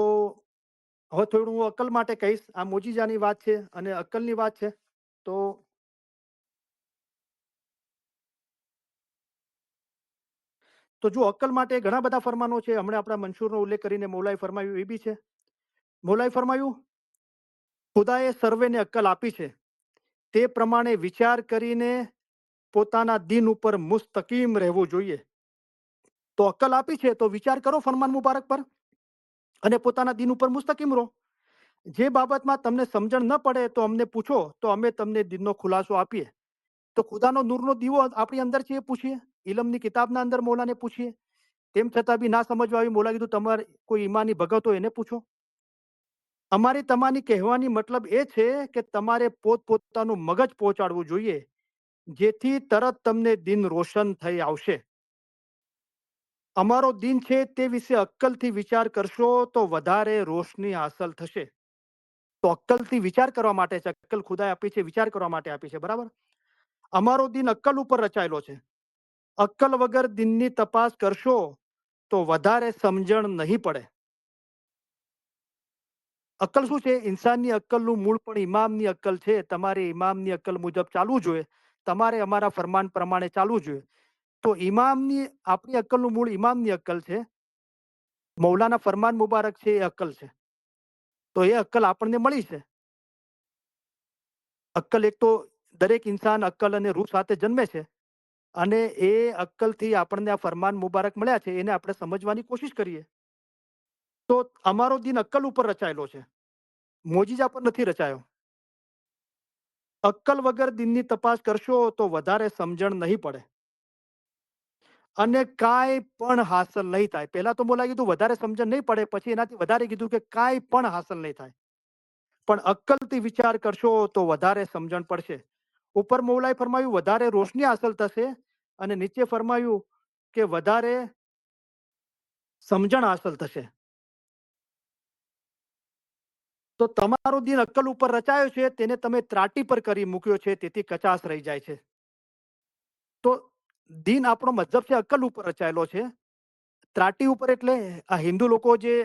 હવે થોડું હું અક્કલ માટે કહીશ. આ મોજીજાની વાત છે અને અક્કલની વાત છે. તો તો જો અક્કલ માટે ઘણા બધા ફરમાનો છે. હમણાં આપણા મંશૂરનો ઉલ્લેખ કરીને મૌલાએ ફરમાવ્યું એ બી છે. મૌલાએ ફરમાયું, ખુદાએ સર્વેને અક્કલ આપી છે. તે પ્રમાણે વિચાર કરીને પોતાના દિન ઉપર મુસ્તકીમ રહેવું જોઈએ. તો અક્કલ આપી છે તો વિચાર કરો ફરમાન મુબારક પર અને પોતાના દિન ઉપર મુસ્તકીમ રહો. જે બાબતમાં તમને સમજણ ન પડે તો અમને પૂછો તો અમે તમને દિનનો ખુલાસો આપીએ. તો ખુદાનો નૂરનો દીવો આપણી અંદર છે એ પૂછીએ. ઇલમની કિતાબના અંદર મૌલાને પૂછીએ. તેમ છતાં બી ના સમજવા આવી મૌલા કીધું તમારે કોઈ ઈમાની ભગત હોય એને પૂછો. અમારી તમારી કહેવાની મતલબ એ છે કે તમારે પોતપોતાનું મગજ પહોંચાડવું જોઈએ, જેથી તરત તમને દિન રોશન થઈ આવશે. અમારો દિન છે તે વિશે અક્કલથી વિચાર કરશો તો વધારે રોશની હાંસલ થશે. તો અક્કલથી વિચાર કરવા માટે છે. અક્કલ ખુદાએ આપી છે, વિચાર કરવા માટે આપી છે, બરાબર? અમારો દિન અક્કલ ઉપર રચાયેલો છે. અક્કલ વગર દિનની તપાસ કરશો તો વધારે સમજણ નહીં પડે. અક્કલ શું છે? ઇન્સાનની અક્કલનું મૂળ પણ ઇમામની અક્કલ છે. તમારે ઇમામની અક્કલ મુજબ ચાલવું જોઈએ. તમારે અમારા ફરમાન પ્રમાણે ચાલવું જોઈએ. તો ઇમામની આપણી અક્કલનું મૂળ ઇમામની અક્કલ છે. મૌલાના ફરમાન મુબારક છે એ અક્કલ છે. તો એ અક્કલ આપણને મળી છે. અક્કલ એક તો દરેક ઇન્સાન અક્કલ અને રૂહ સાથે જન્મે છે. અને એ અક્કલથી આપણને આ ફરમાન મુબારક મળ્યા છે એને આપણે સમજવાની કોશિશ કરીએ. તો અમારો દિન અક્કલ ઉપર રચાયેલો છે. મોજીજા પર નથી રચાયો. અક્કલ વગર દિનની તપાસ કરશો તો વધારે સમજણ નહીં પડે. અને કાંઈ પણ હાંસલ નહીં થાય. પહેલા તો બોલા કીધું વધારે સમજણ નહીં પડે, પછી એનાથી વધારે કીધું કે કાંઈ પણ હાંસલ નહીં થાય. પણ અક્કલથી વિચાર કરશો તો વધારે સમજણ પડશે. ઉપર મૌલાએ ફરમાયું વધારે રોશની હાંસલ થશે અને નીચે ફરમાયું કે વધારે સમજણ હાંસલ થશે. તો તમારો દિન અક્કલ ઉપર રચાયો છે તેને તમે ત્રાટી પર કરી મૂક્યો છે તેથી કચાશ રહી જાય છે. તો દિન આપણો મતલબ છે અક્કલ ઉપર રચાયેલો છે. ત્રાટી ઉપર એટલે આ હિન્દુ લોકો જે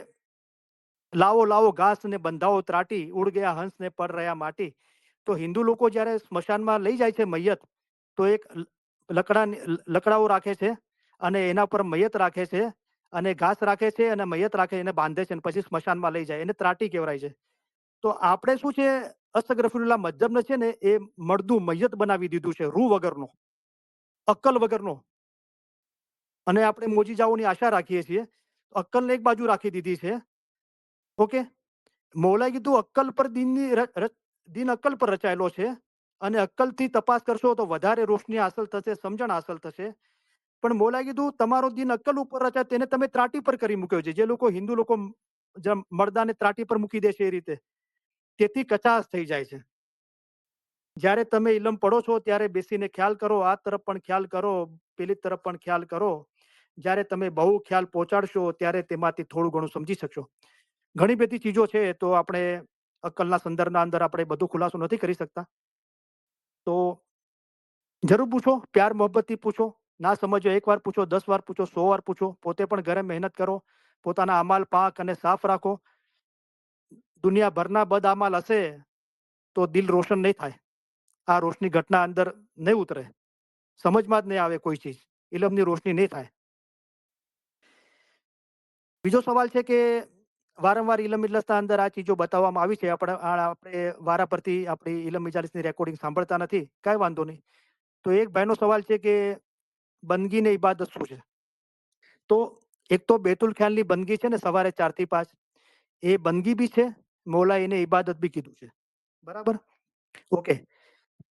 લાવો લાવો ઘાસ ને બંધાવો ત્રાટી, ઉડ ગયા હંસ ને પર રહ્યા માટી. તો હિન્દુ લોકો જ્યારે સ્મશાનમાં લઈ જાય છે મૈયત, તો એક લકડાઓ રાખે છે અને એના પર મૈયત રાખે છે અને ઘાસ રાખે છે અને મૈયત રાખે એને બાંધે છે અને પછી સ્મશાનમાં લઈ જાય. એને ત્રાટી કહેવાય છે. તો આપણે શું છે, અસ્તગફરુલ્લાહ મજ્જબને છે ને એ મરદું મૈયત બનાવી દીધું છે, રૂહ વગરનો, અક્કલ વગરનો. અને આપણે મોજીજાઓની આશા રાખીએ છીએ. અક્કલને એક બાજુ રાખી દીધી છે. ઓકે. મૌલાએ કીધું અક્કલ પર દિન અક્કલ પર રચાયેલો છે અને અક્કલથી તપાસ કરશો તો વધારે રોશની હાંસલ થશે, સમજણ હાંસલ થશે. પણ મૌલાએ કીધું તમારો દિન અક્કલ ઉપર રચાય તેને તમે ત્રાટી પર કરી મૂક્યો છે. જે લોકો હિન્દુ લોકો મરદાને ત્રાટી પર મૂકી દે છે એ રીતે, તેથી કચાશ થઈ જાય છે. જ્યારે તમે ઇલમ પડો છો ત્યારે બેસીને ખ્યાલ કરો, આ તરફ પણ ખ્યાલ કરો, પેલી તરફ પણ ખ્યાલ કરો. જ્યારે તમે બહુ ખ્યાલ પહોંચાડશો ત્યારે તેમાંથી થોડું ઘણું સમજી શકશો. ઘણી બધી ચીજો છે તો આપણે અક્કલના સંદર્ભના અંદર આપણે બધું ખુલાસો નથી કરી શકતા. તો જરૂર પૂછો, પ્યાર મોહબ્બતથી પૂછો. ના સમજો એક વાર પૂછો, 10 વાર પૂછો, 100 વાર પૂછો. પોતે પણ ઘરે મહેનત કરો. પોતાના અમાલ પાક અને સાફ રાખો. દુનિયાભરના બદ અમાલ હશે તો દિલ રોશન નહીં થાય. આ રોશની ઘટના અંદર નહીં ઉતરે. સમજમાં જ નહીં આવે કોઈ ચીજ. ઇલમની રોશની નહીં થાય. બીજો સવાલ છે કે વારંવાર ઇલમ ઇજલસના અંદર આ ચીજો બતાવવામાં આવી છે. આપણે વારા પરથી આપણી ઇલમ ઇજાલિસની રેકોર્ડિંગ સાંભળતા નથી. કાંઈ વાંધો નહીં. તો એક ભાઈનો સવાલ છે કે બંદગી ને ઇબાદત શું છે? તો એક તો બેતુલ ખ્યાલની બંદગી છે ને સવારે 4 થી 5, એ બંદગી બી છે. મૌલાએ એને ઇબાદત બી કીધું છે. બરાબર? ઓકે.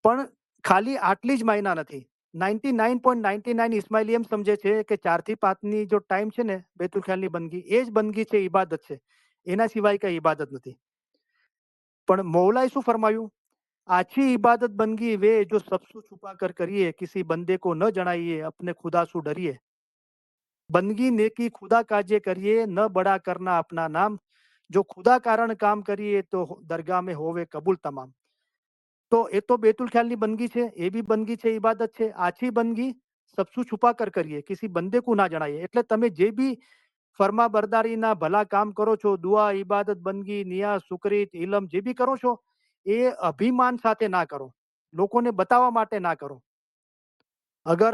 પણ ખાલી આટલી જ માયના નથી. 99.99 ઇસ્માઇલી એમ સમજે છે કે 4 થી 5 ની જો ટાઈમ છે ને બેતુલ ખ્યાલની બંદગી, એ જ બંદગી છે, ઇબાદત છે. એના સિવાય કઈ ઇબાદત નથી. પણ મૌલાએ શું ફરમાયું? आछी इबादत बंदगी वे जो सबसु छुपा कर करिए, किसी बंदे को न जણાइए, अपने खुदा सु डरिए. बंदगी नेकी खुदा काजे करिए, न बड़ा करना अपना नाम. जो खुदा कारण काम કરીએ તો દરગાહ में હોવે કબૂલ તમામ. તો એ તો બેતુલ ખ્યાલની બંદગી છે, એ બી બંદગી છે, ઇબાદત છે. આછી બંદગી સબસુ છુપા કર કરીએ, કિસી બંદે કો ના જણાઈએ. એટલે તમે જે બી ફરમા બરદારીના ભલા કામ કરો છો, દુઆ, ઇબાદત, બંદગી, નિયાઝ, સુકરીત, ઇલમ જે બી કરો છો, એ અભિમાન સાથે ના કરો. લોકોને બતાવવા માટે ના કરો. અગર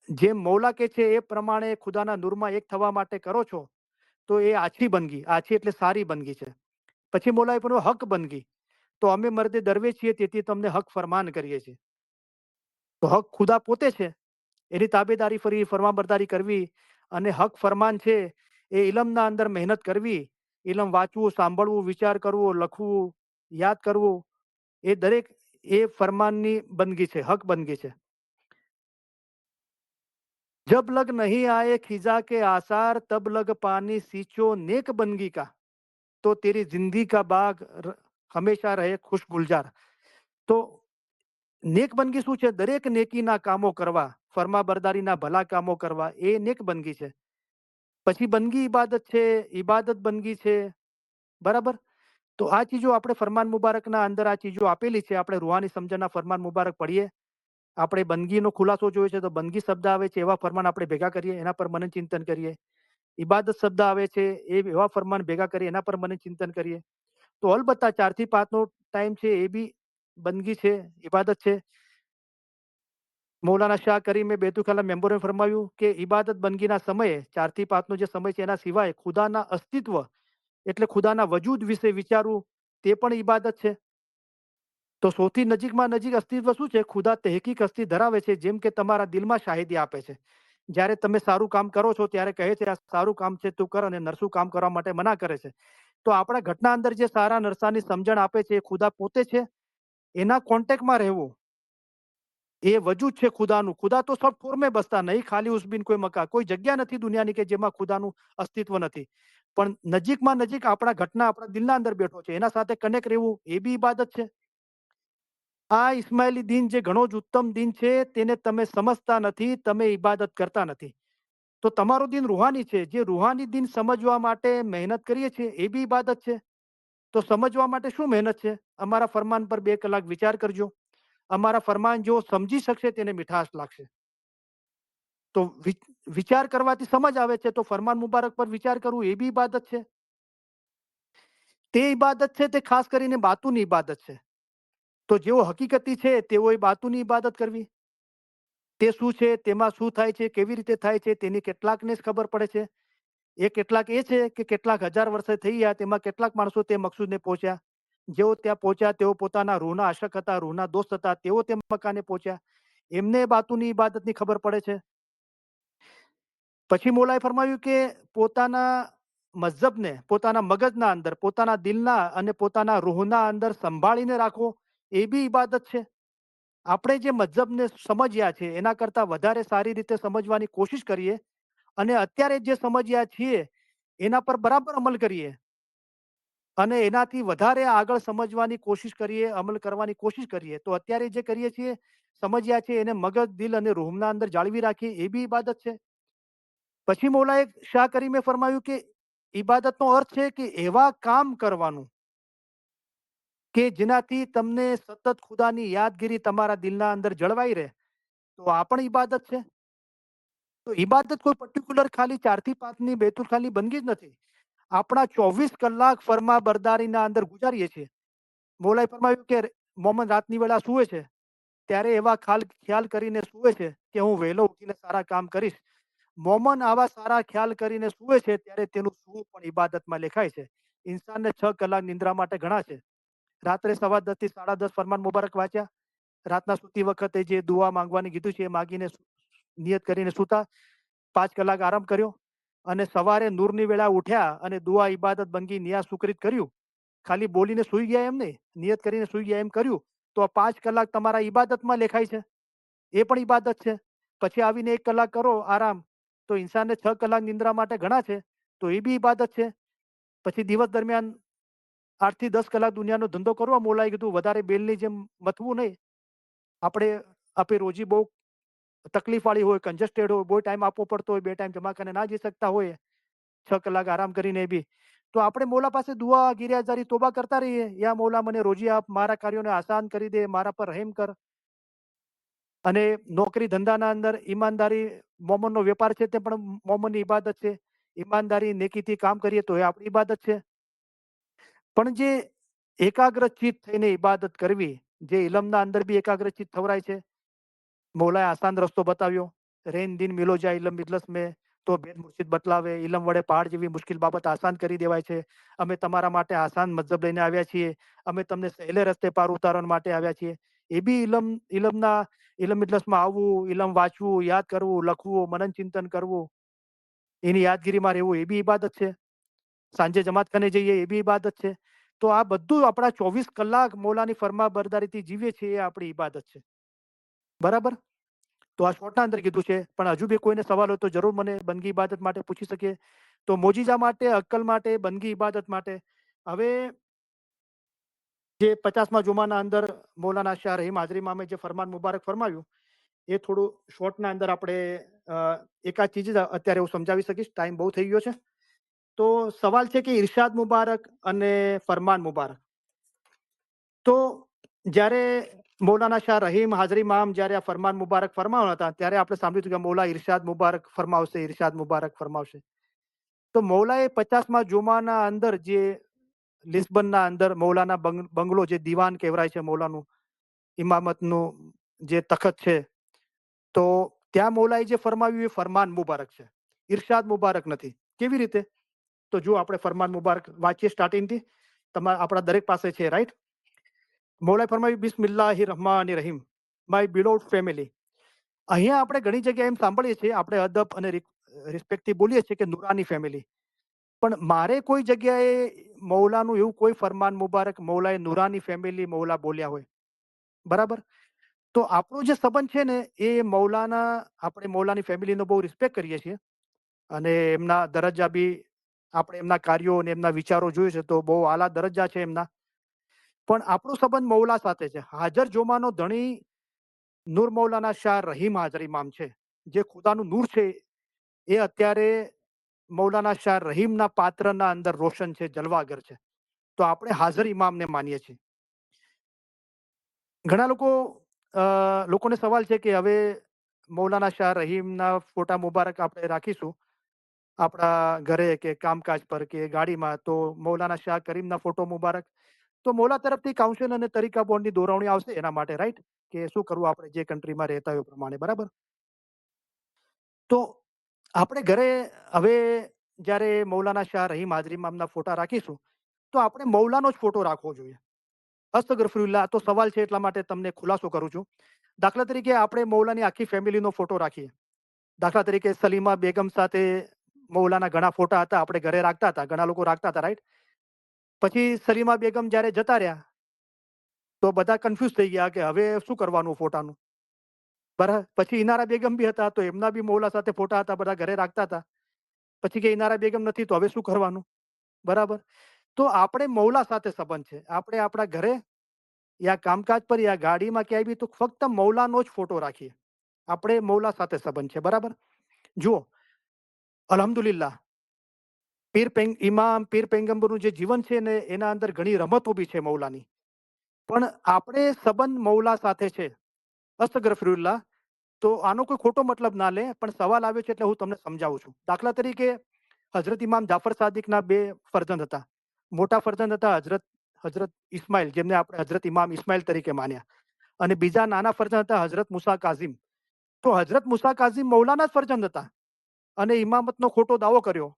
જેમ મૌલા કે છે એ પ્રમાણે ખુદાના નૂરમાં એક થવા માટે કરો છો, તો એ આછી બંદગી, આછી એટલે સારી બંદગી છે. પછી મૌલાએ પણ હક બંદગી. તો અમે મર્દે દરવે છીએ, તેથી તમને હક ફરમાન કરીએ છીએ. તો હક ખુદા પોતે છે, એની તાબેદારી ફરી ફરમાબરદારી કરવી. અને હક ફરમાન છે એ ઇલમના અંદર મહેનત કરવી. ઇલમ વાંચવું, સાંભળવું, વિચાર કરવો, લખવું, યાદ કરવું, એ દરેક એ ફરમાનની બંદગી છે, હક બંદગી છે. जब लग नहीं आए खिजा के आसार, तब लग पानी सींचो नेक बंदगी का, तो तेरी जिंदगी का बाग हमेशा રહે ખુશ ગુલજાર. તો નેક બંદગી શું છે? દરેક નેકીના કામો કરવા, ફરમા બરદારીના ભલા કામો કરવા, એ નેક બંદગી છે. પછી બંદગી ઇબાદત છે, ઇબાદત બંદગી છે. બરાબર. તો આ ચીજો આપણે ફરમાન મુબારકના અંદર આ ચીજો આપેલી છે. આપણે રૂહાની સમજણના ફરમાન મુબારક પढ़ીએ. આપણે બંદગીનો ખુલાસો જોયો છે, તો બંદગી શબ્દ આવે છે એવા ફરમાન આપણે ભેગા કરીએ, એના પર મનન ચિંતન કરીએ. ઇબાદત શબ્દ આવે છે, એ એવા ફરમાન ભેગા કરીએ, એના પર મનન ચિંતન કરીએ. તો અલબત્તા 4 થી 5 નો ટાઈમ છે, એ બી બંદગી છે, ઇબાદત છે. મૌલાના શાહ કરીમે બેતુખાલા મેમ્બરે ફરમાવ્યું કે ઇબાદત બંદગીના સમયે 4 થી 5 નો જે સમય છે, એના સિવાય ખુદાના અસ્તિત્વ એટલે ખુદાના વજૂદ વિશે વિચારવું, તે પણ ઇબાદત છે. તો સૌથી નજીકમાં નજીક અસ્તિત્વ શું છે? ખુદા તહેકીક અસ્તિ ધરાવે છે, જેમ કે તમારા દિલમાં શાહિદી આપે છે. જ્યારે તમે સારું કામ કરો છો, ત્યારે કહે છે આ સારું કામ છે તું કર, અને નરસું કામ કરવા માટે મના કરે છે. તો આપણા ઘટના અંદર જે સારા નરસાની સમજણ આપે છે, એ ખુદા પોતે છે. એના કોન્ટેક્ટમાં રહેવું, એ વજૂદ છે ખુદાનું. ખુદા તો સબ ફોર में બસતા નહીં, ખાલી ઉસ બિન કોઈ મકા. કોઈ જગ્યા નથી દુનિયાની કે જેમાં ખુદાનું અસ્તિત્વ નથી. પણ નજીકમાં નજીક આપણા ઘટના આપણા દિલના અંદર બેઠો છે, એના સાથે કનેક્ટ રહેવું, એ બી ઇબાદત છે. આ ઇસ્માઇલી દિન જે ઘણો જ ઉત્તમ દિન છે, તેને તમે સમજતા નથી, તમે ઇબાદત કરતા નથી. તો તમારો દિન રૂહાની છે. જે રૂહાની દિન સમજવા માટે મહેનત કરીએ છીએ, એ બી ઇબાદત છે. તો સમજવા માટે શું મહેનત છે? અમારા ફરમાન પર 2 કલાક વિચાર કરજો. અમારા ફરમાન જો સમજી શકશે, તેને મીઠાશ લાગશે. તો વિચાર કરવાથી સમજ આવે છે, તો ફરમાન મુબારક પર વિચાર કરવું, એ બી ઇબાદત છે. તે ઇબાદત છે, તે ખાસ કરીને બાતુની ઇબાદત છે. તો જેઓ હકીકતી છે, તેઓએ બાતુની ઇબાદત કરવી. તે શું છે, તેમાં શું થાય છે, કેવી રીતે થાય છે, તેની કેટલાકને જ ખબર પડે છે. એ કેટલાક એ છે કે કેટલાક હજાર વર્ષે થઈ ગયા, તેમાં કેટલાક માણસો તે મકસૂદને પહોંચ્યા. જેઓ ત્યાં પહોંચ્યા, તેઓ પોતાના રૂહના આશક હતા, રૂહના દોસ્ત હતા, તેઓ તે મકાને પહોંચ્યા. એમને બાતુની ઇબાદતની ખબર પડે છે. પછી મૌલાએ ફરમાવ્યું કે પોતાના મઝહબને પોતાના મગજના અંદર, પોતાના દિલના અને પોતાના રૂહના અંદર સંભાળીને રાખવો, એ બી ઇબાદત છે. આપણે જે મઝહબને સમજ્યા છે, એના કરતાં વધારે સારી રીતે સમજવાની કોશિશ કરીએ, અને અત્યારે જે સમજ્યા છીએ, એના પર બરાબર અમલ કરીએ, અને એનાથી વધારે આગળ સમજવાની કોશિશ કરીએ, અમલ કરવાની કોશિશ કરીએ, તો અત્યારે જે કરીએ છીએ, સમજ્યા છે, એને મગજ, દિલ અને રૂહના અંદર જાળવી રાખીએ, એ બી ઇબાદત છે. પછી મૌલાએ શાહ કરીમે ફરમાવ્યું કે ઇબાદતનો અર્થ છે કે એવા કામ કરવાનું કે જેનાથી તમને સતત ખુદાની યાદગીરી તમારા દિલના અંદર જળવાઈ રહે. તો આ પણ ઇબાદત છે. તો ઇબાદત કોઈ પર્ટિક્યુલર ખાલી 4 થી 5 ની બેતુલ ખાલી બંદગી જ નથી. આપણા 24 કલાક ફરમા બરદારીના અંદર ગુજારીએ છીએ. મૌલાએ ફરમાવ્યું કે મોમન રાતની વેળા સૂવે છે, ત્યારે એવા ખ્યાલ કરીને સૂવે છે કે હું વહેલો ઉઠીને સારા કામ કરીશ. મોમન આવા સારા ખ્યાલ કરીને સૂવે છે, ત્યારે તેનું સૂવું પણ ઇબાદતમાં લેખાય છે. ઇન્સાનને 6 કલાક નિંદ્રા માટે ઘણા છે. રાત્રે 10:15 થી 10:30 ફરમાન મુબારક વાંચ્યા. રાતના સૂતી વખતે જે દુઆ માંગવાની કીધું છે, એ માગીને નિયત કરીને સૂતા. 5 કલાક આરામ કર્યો, અને સવારે નૂરની વેળા ઉઠ્યા અને દુઆ, ઇબાદત, બંદગી, નિયાઝ, સુકરીત કર્યું. ખાલી બોલીને સૂઈ ગયા એમ નહીં, નિયત કરીને સૂઈ ગયા એમ કર્યું, તો આ 5 કલાક તમારા ઇબાદતમાં લેખાય છે. એ પણ ઇબાદત છે. પછી આવીને 1 કલાક કરો આરામ, તો ઇન્સાનને 6 કલાક નિંદ્રા માટે ઘણા છે, તો એ બી ઇબાદત છે. પછી દિવસ દરમિયાન 8 થી 10 કલાક દુનિયાનો ધંધો કરવો. મૌલાએ કીધું વધારે બેલની જેમ મથવું નહીં. આપણે આપણી રોજી બહુ તકલીફવાળી હોય, કન્જેસ્ટેડ હોય, બહુ ટાઈમ આપવો પડતો હોય, 2 ટાઈમ જમા કરીને ના જઈ શકતા હોય, 6 કલાક આરામ કરીને બી. તો આપણે મૌલા પાસે દુઆ, ગિરિયાઝારી, તોબા કરતા રહીએ. યા મૌલા મને રોજી આપ, મારા કાર્યોને આસાન કરી દે, મારા પર રહેમ કર. અને નોકરી ધંધાના અંદર ઈમાનદારી, મોમનનો વેપાર છે તે પણ મોમનની ઇબાદત છે. ઈમાનદારી, નેકીથી કામ કરીએ તો એ આપણી ઇબાદત છે. પણ જે એકાગ્રચિત થઈને ઇબાદત કરવી, જે ઇલમના અંદર બી એકાગ્રચિત થવરાય છે. મૌલાએ આસાન રસ્તો બતાવ્યો. રેન દિન મિલો જાય ઇલમ મિજલસ મેં, તો ભેદ મુર્શિદ બતલાવે. ઇલમ વડે પહાડ જેવી મુશ્કેલ બાબત આસાન કરી દેવાય છે. અમે તમારા માટે આસાન મતલબ લઈને આવ્યા છીએ. અમે તમને સહેલે રસ્તે પાર ઉતારવા માટે આવ્યા છીએ. એ બી ઇલમ મિજલસમાં આવવું, ઇલમ વાંચવું, યાદ કરવું, લખવું, મનન ચિંતન કરવું, એની યાદગીરીમાં રહેવું, એ બી ઇબાદત છે. સાંજે જમાત ખાને જઈએ, એ બી ઇબાદત છે. તો આ બધું આપણા 24 કલાક મૌલાની ફરમાબરદારીથી જીવીએ છીએ, એ આપણી ઇબાદત છે. બરાબર? તો આ શોર્ટના અંદર કીધું છે. પણ હજુ બી કોઈને સવાલ હોય તો જરૂર મને બંદગી ઇબાદત માટે પૂછી શકે. તો મોજીઝા માટે, અક્કલ માટે, બંદગી ઇબાદત માટે. હવે જે 50મા જુમાના અંદર મૌલાના શાહ રહીમ હાજરી ઇમામે જે ફરમાન મુબારક ફરમાવ્યું, એ થોડું શોર્ટના અંદર આપણે એકાદ ચીજ જ અત્યારે હું સમજાવી શકીશ. ટાઈમ બહુ થઈ ગયો છે. તો સવાલ છે કે ઇરશાદ મુબારક અને ફરમાન મુબારક. તો જ્યારે મૌલાના શાહ રહીમ હાજરી ઇમામ જ્યારે આ ફરમાન મુબારક ફરમાવતા હતા, ત્યારે આપણે સાંભળ્યું હતું કે મૌલા ઇરશાદ મુબારક ફરમાવશે, ઇરશાદ મુબારક ફરમાવશે. તો મૌલાએ 50મા જુમાના અંદર જે લિસ્બનના અંદર મૌલાના બંગલો, જે દીવાન કહેવાય છે મૌલાનું, ઇમામતનું જે તખત છે, તો ત્યાં મૌલાએ જે ફરમાવ્યું એ ફરમાન મુબારક છે, ઇરશાદ મુબારક નથી. કેવી રીતે? તો જો આપણે ફરમાન મુબારક વાંચીએ સ્ટાર્ટિંગથી. આપણા દરેક પાસે છે, રાઈટ? મૌલાએ ફરમાવ્યું, બિસ્મિલ્લાહિર રહમાનિર રહીમ, માય બિલોવ્ડ ફેમિલી. અહીંયા આપણે ઘણી જગ્યાએ એમ સાંભળીએ છીએ, આપણે અદબ અને રિસ્પેક્ટથી બોલીએ છીએ કે નુરાની ફેમિલી. પણ મારે કોઈ જગ્યાએ મૌલાનું એવું કોઈ ફરમાન મુબારક મૌલાએ નુરાની ફેમિલી મૌલા બોલ્યા હોય. બરાબર? તો આપણો જે સંબંધ છે ને, એ આપણે મૌલાની ફેમિલીનો બહુ રિસ્પેક્ટ કરીએ છીએ. અને એમના દરજ્જા બી, આપણે એમના કાર્યો અને એમના વિચારો જોઈએ છે તો બહુ આલા દરજ્જા છે એમના. પણ આપણો સંબંધ મૌલા સાથે છે. હાજર જોમાનો ધણી નૂર મૌલાના શાહ રહીમ હાજર ઇમામ છે. જે ખુદાનું નૂર છે, એ અત્યારે મૌલાના શાહ રહીમના પાત્રના અંદર રોશન છે, જલવાગર છે. તો આપણે હાજર ઇમામને માનીએ છીએ. ઘણા લોકોને સવાલ છે કે હવે મૌલાના શાહ રહીમના ફોટા મુબારક આપણે રાખીશું આપણા ઘરે કે કામકાજ પર કે ગાડીમાં, તો મૌલાના શાહ કરીમના ફોટો મુબારક. તો મૌલા તરફથી કાઉન્સિલ અને તરીકા બોર્ડની દોરવણી આવશે એના માટે, રાઈટ? કે શું કરવું આપણે જે કન્ટ્રીમાં રહેતા હોય એ પ્રમાણે. બરાબર? તો આપણે ઘરે હવે જ્યારે મૌલાના શાહ રહીમ હાજરી ઇમામના ફોટા રાખીશું, તો આપણે મૌલાનો જ ફોટો રાખવો જોઈએ. અસ્તગફરુલ્લાહ. તો સવાલ છે એટલા માટે તમને ખુલાસો કરું છું. દાખલા તરીકે આપણે મૌલાની આખી ફેમિલીનો ફોટો રાખીએ. દાખલા તરીકે સલીમા બેગમ સાથે મૌલાના ઘણા ફોટા હતા, આપણે ઘરે રાખતા હતા, ઘણા લોકો રાખતા હતા, રાઈટ? પછી સલીમા બેગમ જ્યારે જતા રહ્યા, તો બધા કન્ફ્યુઝ થઈ ગયા કે હવે શું કરવાનું ફોટાનું. બરાબર? પછી ઇનારા બેગમ બી હતા, તો એમના બી મૌલા સાથે ફોટા હતા, બધા ઘરે રાખતા હતા. પછી કે ઇનારા બેગમ નથી, તો હવે શું કરવાનું? બરાબર? તો આપણે મૌલા સાથે સંબંધ છે. આપણે આપણા ઘરે યા કામકાજ પર યા ગાડીમાં ક્યાંય બી તો ફક્ત મૌલાનો જ ફોટો રાખીએ. આપણે મૌલા સાથે સંબંધ છે. બરાબર? જુઓ, અલ્હમ્દુલિલ્લાહ, પીર પૈગંબરનું જે જીવન છે ને, એના અંદર ઘણી રમતો બી છે મૌલાની. પણ આપણે સંબંધ મૌલા સાથે છે. અસ્તગફરુલ્લાહ. તો આનો કોઈ ખોટો મતલબ ના લે, પણ સવાલ આવ્યો છે એટલે હું તમને સમજાવું છું. દાખલા તરીકે હઝરત ઇમામ જાફર સાદિકના 2 ફરજંદ હતા. મોટા ફરજંદ હતા હઝરત ઇસ્માઇલ, જેમને આપણે હઝરત ઇમામ ઇસ્માઇલ તરીકે માન્યા. અને બીજા નાના ફરજંદ હતા હઝરત મુસા કાઝિમ. તો હઝરત મુસા કાઝિમ મૌલાના જ ફરજંદ હતા અને ઇમામતનો ખોટો દાવો કર્યો.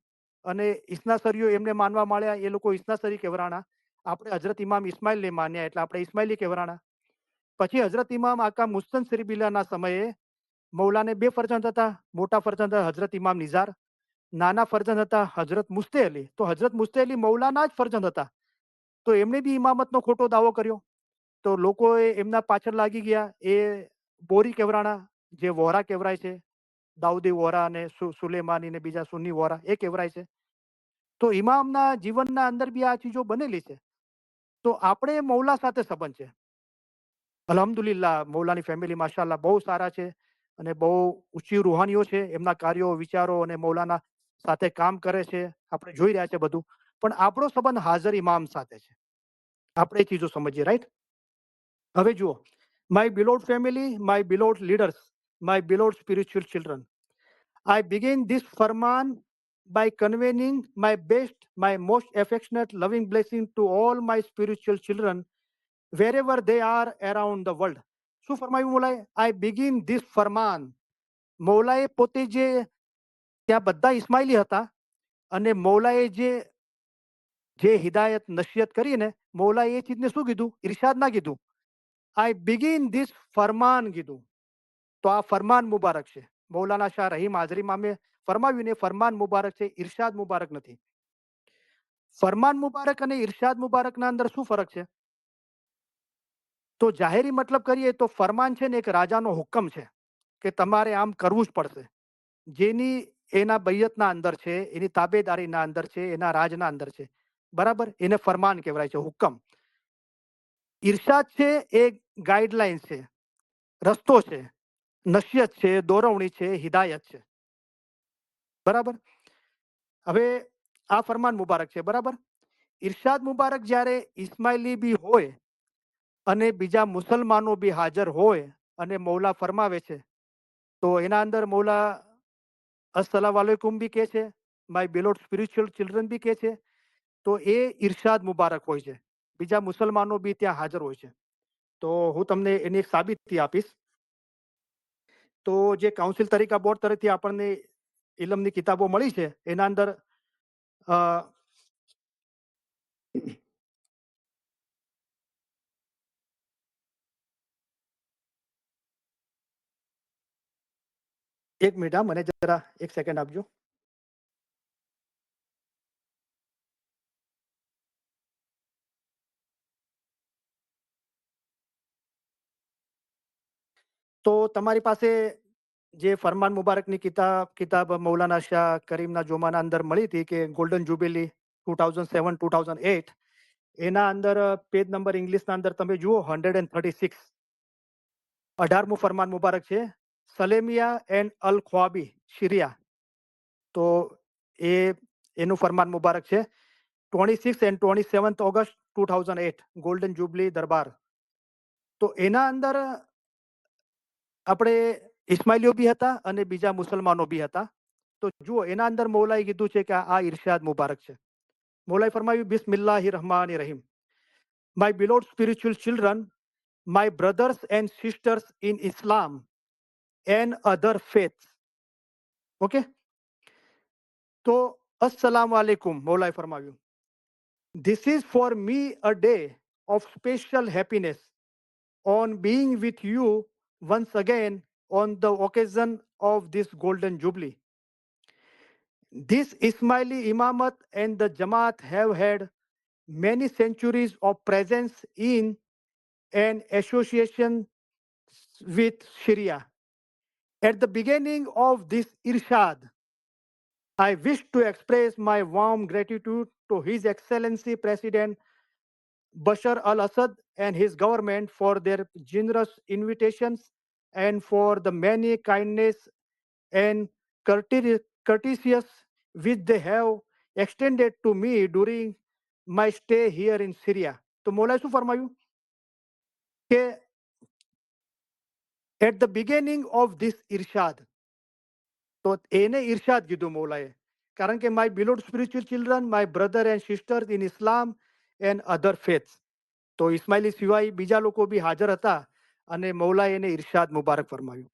અને ઇસનાસરીઓ એમને માનવા માંડ્યા, એ લોકો ઇસનાસરી કહેવરાણા. આપણે હઝરત ઇમામ ઇસ્માઇલને માન્યા એટલે આપણે ઇસ્માઇલી કહેવરાણા. પછી હઝરત ઇમામ આકા મુસ્તનસિરબિલ્લાહના સમયે મૌલાને 2 ફરજંદ હતા. મોટા ફરજંદ હઝરત ઇમામ નિઝાર, નાના ફરજંદ હતા હઝરત મુસ્તે અલી. તો હઝરત મુસ્તે અલી મૌલાના જ ફરજંદ હતા. તો એમણે બી ઇમામતનો ખોટો દાવો કર્યો. તો લોકોએ એમના પાછળ લાગી ગયા. એ બોરી કહેવરાણા, જે વોરા કહેવરાય છે, દાઉદી વોરા અને સુલેમાની ને બીજા સુન્ની વોરા, એ કહેવરાય છે. તો ઇમામના જીવનના અંદર બી આ ચીજો બનેલી છે. તો આપણે મૌલા સાથે સંબંધ છે. અલ્હમ્દુલિલ્લાહ મૌલાની ફેમિલી માશાઅલ્લાહ બહુ સારા છે અને બહુ ઊંચી રૂહાનીઓ છે. એમના કાર્યો, વિચારો અને મૌલાના સાથે કામ કરે છે. આપણે જોઈ રહ્યા છે બધું. પણ આપણો સંબંધ હાજર ઇમામ સાથે છે. આપણે એ ચીજો સમજીએ, રાઈટ? હવે જુઓ, my beloved family, my beloved leaders, my beloved spiritual children, I begin this farman by conveying my best, my most affectionate, loving blessing to all my spiritual children, wherever they are around the world. શું ફરમાયું મોલાએ? I begin this farman. મૌલાએ પોતે જે ત્યાં બધા ઇસ્માઇલી હતા અને મૌલાએ જે હિદાયત નસીહત કરીને મૌલાએ એ ચીજને શું કીધું? ઇરશાદ ના કીધું. આઈ બિગિન ધીસ ફરમાન કીધું. તો આ ફરમાન મુબારક છે. મૌલાના શાહ રહીમ હાજરી મામે ફરમાવ્યું ને ફરમાન મુબારક છે, ઇરશાદ મુબારક નથી. ફરમાન મુબારક અને ઇરશાદ મુબારકના અંદર શું ફરક છે? તો જાહેરી મતલબ કરીએ તો ફરમાન છે ને એક રાજાનો હુકમ છે કે તમારે આમ કરવું જ પડશે. જેની એના બૈયતના અંદર છે, એની તાબેદારીના અંદર છે, એના રાજના અંદર છે. બરાબર? એને ફરમાન કહેવાય છે, હુકમ. ઇરશાદ છે એ ગાઈડલાઈન છે, રસ્તો છે, નસીહત છે, દોરવણી છે, હિદાયત છે. બરાબર? હવે આ ફરમાન મુબારક છે. બરાબર? ઇરશાદ મુબારક જ્યારે ઇસ્માઇલી બી હોય અને બીજા મુસલમાનો બી હાજર હોય અને મૌલા ફરમાવે છે તો એના અંદર મૌલા અસલામ વાલેકુમ બી કહે છે, માય બિલોડ સ્પિરિચ્યુઅલ ચિલ્ડ્રન બી કહે છે. તો એ ઇરશાદ મુબારક હોય છે. બીજા મુસલમાનો બી ત્યાં હાજર હોય છે. તો હું તમને એની એક સાબિતી આપીશ. તો જે કાઉન્સિલ તરીકા બોર્ડ તરફથી આપણને ઇલમની કિતાબો મળી છે એના અંદર એક મિનિટ, મને જરા એક સેકન્ડ આપજો. તો તમારી પાસે જે ફરમાન મુબારકની કિતાબ મૌલાના શાહ કરીમના જોમાના અંદર મળી હતી કે ગોલ્ડન જુબિલી 2007-2008, એના અંદર પેજ નંબર ઇંગ્લિશના અંદર તમે જુઓ 136, 18મું ફરમાન મુબારક છે, સલેમિયા એન્ડ અલ ખ્વાબી શિરિયા. તો એ એનું ફરમાન મુબારક છે 26 and 27 ઓગસ્ટ 2008 ગોલ્ડન જુબલી દરબાર. તો એના અંદર આપણે ઇસ્માઇલીઓ બી હતા અને બીજા મુસલમાનો બી હતા. તો જુઓ એના અંદર મૌલાએ કીધું છે કે આ ઇરશાદ મુબારક છે. મૌલાએ ફરમાવ્યું બિસ્મિલ્લાહિર રહમાનિર રહીમ. My beloved spiritual children, my brothers and sisters in Islam and other faiths. Okay, તો અસ્સલામ વાલેકુમ મૌલાએ ફરમાવ્યું. This is for me a day of special happiness on being with you once again on the occasion of this golden jubilee. This Ismaili Imamat and the Jamaat have had many centuries of presence in and association with Sharia. At the beginning of this Irshad, I wish to express my warm gratitude to His Excellency President Bashar al-Assad and his government for their generous invitations and for the many kindness and courtesies which they have extended to me during my stay here in Syria. તો મોલાએ શું ફરમાયું કે at the beginning of this irshad, તો એને ઇરશાદ કીધું મૌલાએ, કારણ કે my beloved spiritual children, my brother and sisters in Islam and other faiths. તો ઇસ્માઇલી સિવાય બીજા લોકો બી હાજર હતા અને મૌલાએ એને ઇરશાદ મુબારક ફરમાવ્યું.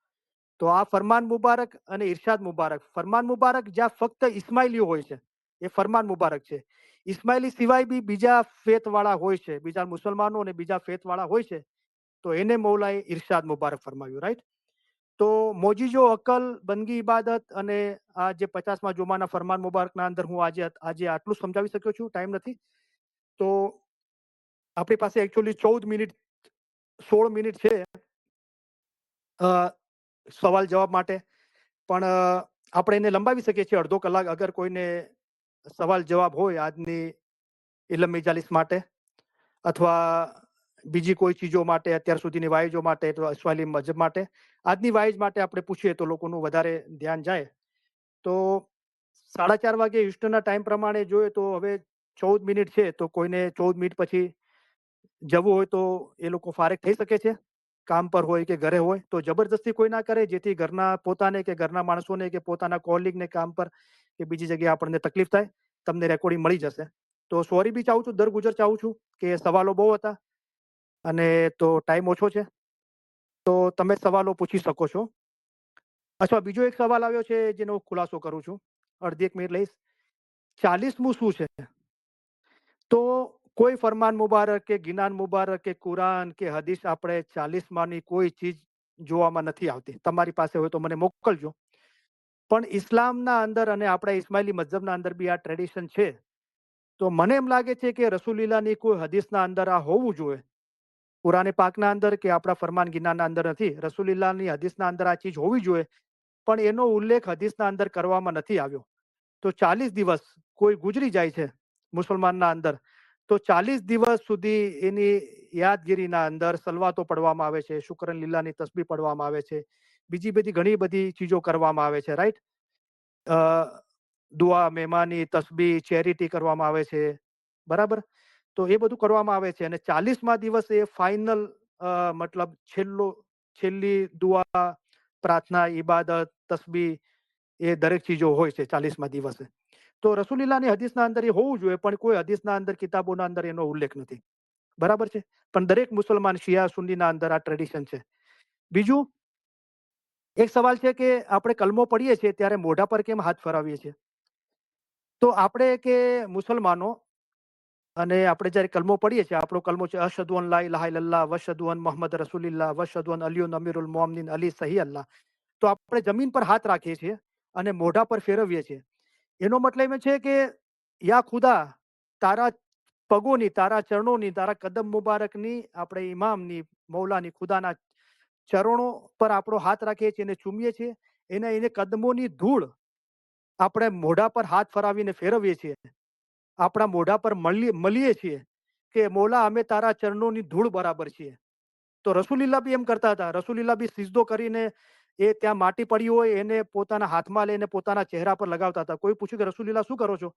તો આ ફરમાન મુબારક અને ઇરશાદ મુબારક. ફરમાન મુબારક જ્યાં ફક્ત ઇસ્માઇલીઓ હોય છે એ ફરમાન મુબારક છે. ઇસ્માઇલી સિવાય બી બીજા ફેથવાળા હોય છે, બીજા મુસલમાનો અને બીજા ફેથવાળા હોય છે, તો એને મૌલાએ ઇરશાદ મુબારક ફરમાવ્યું, રાઈટ? તો મોજીજો અકલ, બંદગી ઇબાદત અને આ જે 50મા જુમાના ફરમાન મુબારકના અંદર હું આજે આટલું સમજાવી શક્યો છું, ટાઈમ નથી. તો આપણી પાસે એકચ્યુઅલી 14 મિનિટ 16 મિનિટ છે સવાલ જવાબ માટે, પણ આપણે એને લંબાવી શકીએ છીએ અડધો કલાક અગર કોઈને સવાલ જવાબ હોય આજની ઇલમ મિજાલિસ માટે, અથવા બીજી કોઈ ચીજો માટે, અત્યાર સુધીની વાઇઝો માટે, અથવા ઇસ્માઇલી મજહબ માટે, આજની વાઇઝ માટે આપણે પૂછીએ તો લોકોનું વધારે ધ્યાન જાય. તો 4:30 વાગે ઈસ્ટર્નના ટાઈમ પ્રમાણે જોઈએ તો હવે 14 મિનિટ છે, તો કોઈને 14 મિનિટ પછી જવું હોય તો એ લોકો ફારેક થઈ શકે છે, કામ પર હોય કે ઘરે હોય. તો જબરદસ્તી કોઈ ના કરે, જેથી ઘરના પોતાને કે ઘરના માણસોને કે પોતાના કોલિગને કામ પર કે બીજી જગ્યાએ આપણને તકલીફ થાય. તમને રેકોર્ડિંગ મળી જશે. તો સોરી બી ચાહું છું, દરગુજર ચાહું છું કે સવાલો બહુ હતા અને તો ટાઈમ ઓછો છે, તો તમે સવાલો પૂછી શકો છો. અથવા બીજો એક સવાલ આવ્યો છે જેનો ખુલાસો કરું છું, અડધી એક મિનિટ લઈશ. 40મું શું છે? તો કોઈ ફરમાન મુબારક કે ગિનાન મુબારક કે કુરાન કે હદીસ આપણે 40માની કોઈ ચીજ જોવામાં નથી આવતી. તમારી પાસે હોય તો મને મોકલજો. પણ ઇસ્લામના અંદર અને આપણા ઇસ્માઇલી મઝહબના અંદર બી આ ટ્રેડિશન છે. તો મને એમ લાગે છે કે રસૂલિલ્લાહની કોઈ હદીસના અંદર આ હોવું જોઈએ. કુરાને પાકના અંદર કે આપણા ફરમાન ગિનાના અંદર નથી. રસૂલિલ્લાહની હદીસના અંદર આ ચીજ હોવી જોઈએ, પણ એનો ઉલ્લેખ હદીસના અંદર કરવામાં નથી આવ્યો. તો 40 દિવસ કોઈ ગુજરી જાય છે મુસલમાનના અંદર, તો 40 દિવસ સુધી એની યાદગીરીના અંદર સલવાતો પડવામાં આવે છે, શુક્રન લીલાની તસ્બીહ પડવામાં આવે છે, બીજી બધી ઘણી બધી ચીજો કરવામાં આવે છે, રાઈટ. દુઆ, મહેમાની, તસ્બીહ, ચેરિટી કરવામાં આવે છે, બરાબર. તો એ બધું કરવામાં આવે છે અને 40મા દિવસે ફાઇનલ, મતલબ છેલ્લી દુઆ, પ્રાર્થના, ઈબાદત, તસ્બીહ, એ દરેક ચીજો હોય છે 40મા દિવસે. તો રસૂલિલ્લાહની હદીસના અંદર એ હોવું જોઈએ, પણ કોઈ હદીસના અંદર, કિતાબોના અંદર એનો ઉલ્લેખ નથી. બરાબર છે. પણ દરેક મુસલમાન શિયા સુન્નીના અંદર આ ટ્રેડિશન છે. બીજું એક સવાલ છે કે આપણે કલમો પડીએ છીએ ત્યારે મોઢા પર કેમ હાથ ફરાવીએ છીએ? તો આપણે કે મુસલમાનો, અને આપણે જ્યારે કલમો પડીએ છીએ, આપણો કલમો છે અશહદુ અન લા ઇલાહા ઇલ્લલ્લાહ વ અશહદુ અન મુહમ્મદ રસૂલુલ્લાહ વ અશહદુ અન અલીયુન અમીરુલ મોમિનીન અલી સહી અલ્લાહ. તો આપણે જમીન પર હાથ રાખીએ છીએ અને મોઢા પર ફેરવીએ છીએ. એનો મતલબ એ છે કે યા ખુદા, તારા પગોની, તારા ચરણોની, તારા કદમ મુબારકની, આપણે ઇમામની, મૌલાની, ખુદાના ચરણો પર આપણો હાથ રાખીએ છીએ અને ચૂમીએ છીએ. એને કદમોની ધૂળ આપણે મોઢા પર હાથ ફરાવીને ફેરવીએ છીએ. આપણા મોઢા પર મળીએ છીએ કે મૌલા, અમે તારા ચરણોની ધૂળ બરાબર છીએ. તો રસૂલિલ્લાહ બી એમ કરતા હતા. રસૂલિલ્લાહ બી સિજદો કરીને એ ત્યાં માટી પડી હોય એને પોતાના હાથમાં લઈને પોતાના ચહેરા પર લગાવતા હતા. કોઈ પૂછ્યું કે રસૂલિલ્લાહ શું કરો છો?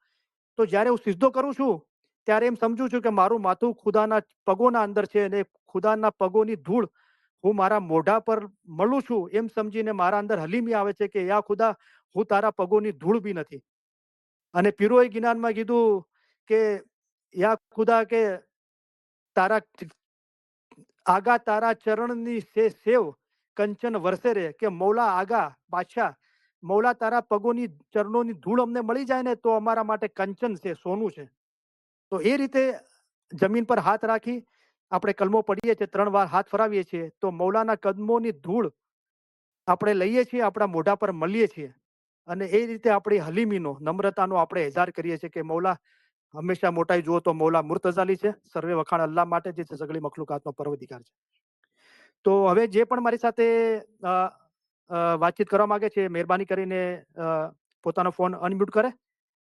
તો જ્યારે હું સિજદો કરું છું ત્યારે એમ સમજુ છું કે મારું માથું ખુદાના પગોના અંદર છે અને ખુદાના પગોની ધૂળ હું મારા મોઢા પર મળું છું, એમ સમજીને મારા અંદર હલીમી આવે છે કે યા ખુદા, હું તારા પગોની ધૂળ બી નથી. અને પીરોએ ગિનાનમાં કીધું કે યા ખુદા, કે તારા આગા તારા ચરણની સેવ કંચન વરસે રે, કે મૌલા આગા બાદશાહ, મૌલા તારા પગોની ચરણોની ધૂળ અમને મળી જાય ને તો અમારા માટે કંચન છે, સોનું છે. તો એ રીતે જમીન પર હાથ રાખી આપણે કલમો પડીએ છીએ, 3 વાર હાથ ફરાવીએ છીએ, તો મૌલાના કદમોની ધૂળ આપણે લઈએ છીએ, આપણા મોઢા પર મળીએ છીએ. અને એ રીતે આપણી હલીમીનો, નમ્રતાનો આપણે ઇઝહાર કરીએ છીએ કે મૌલા, હંમેશા મોટાઈ જુઓ તો મૌલા મુર્તઝાલી છે, સર્વે વખાણ અલ્લાહ માટે જે છે, સગળી મખલુકાતનો પરવદિગાર છે. તો હવે જે પણ મારી સાથે અ, વાતચીત કરવા માંગે છે, મહેરબાની કરીને પોતાનો ફોન અનમ્યુટ કરે.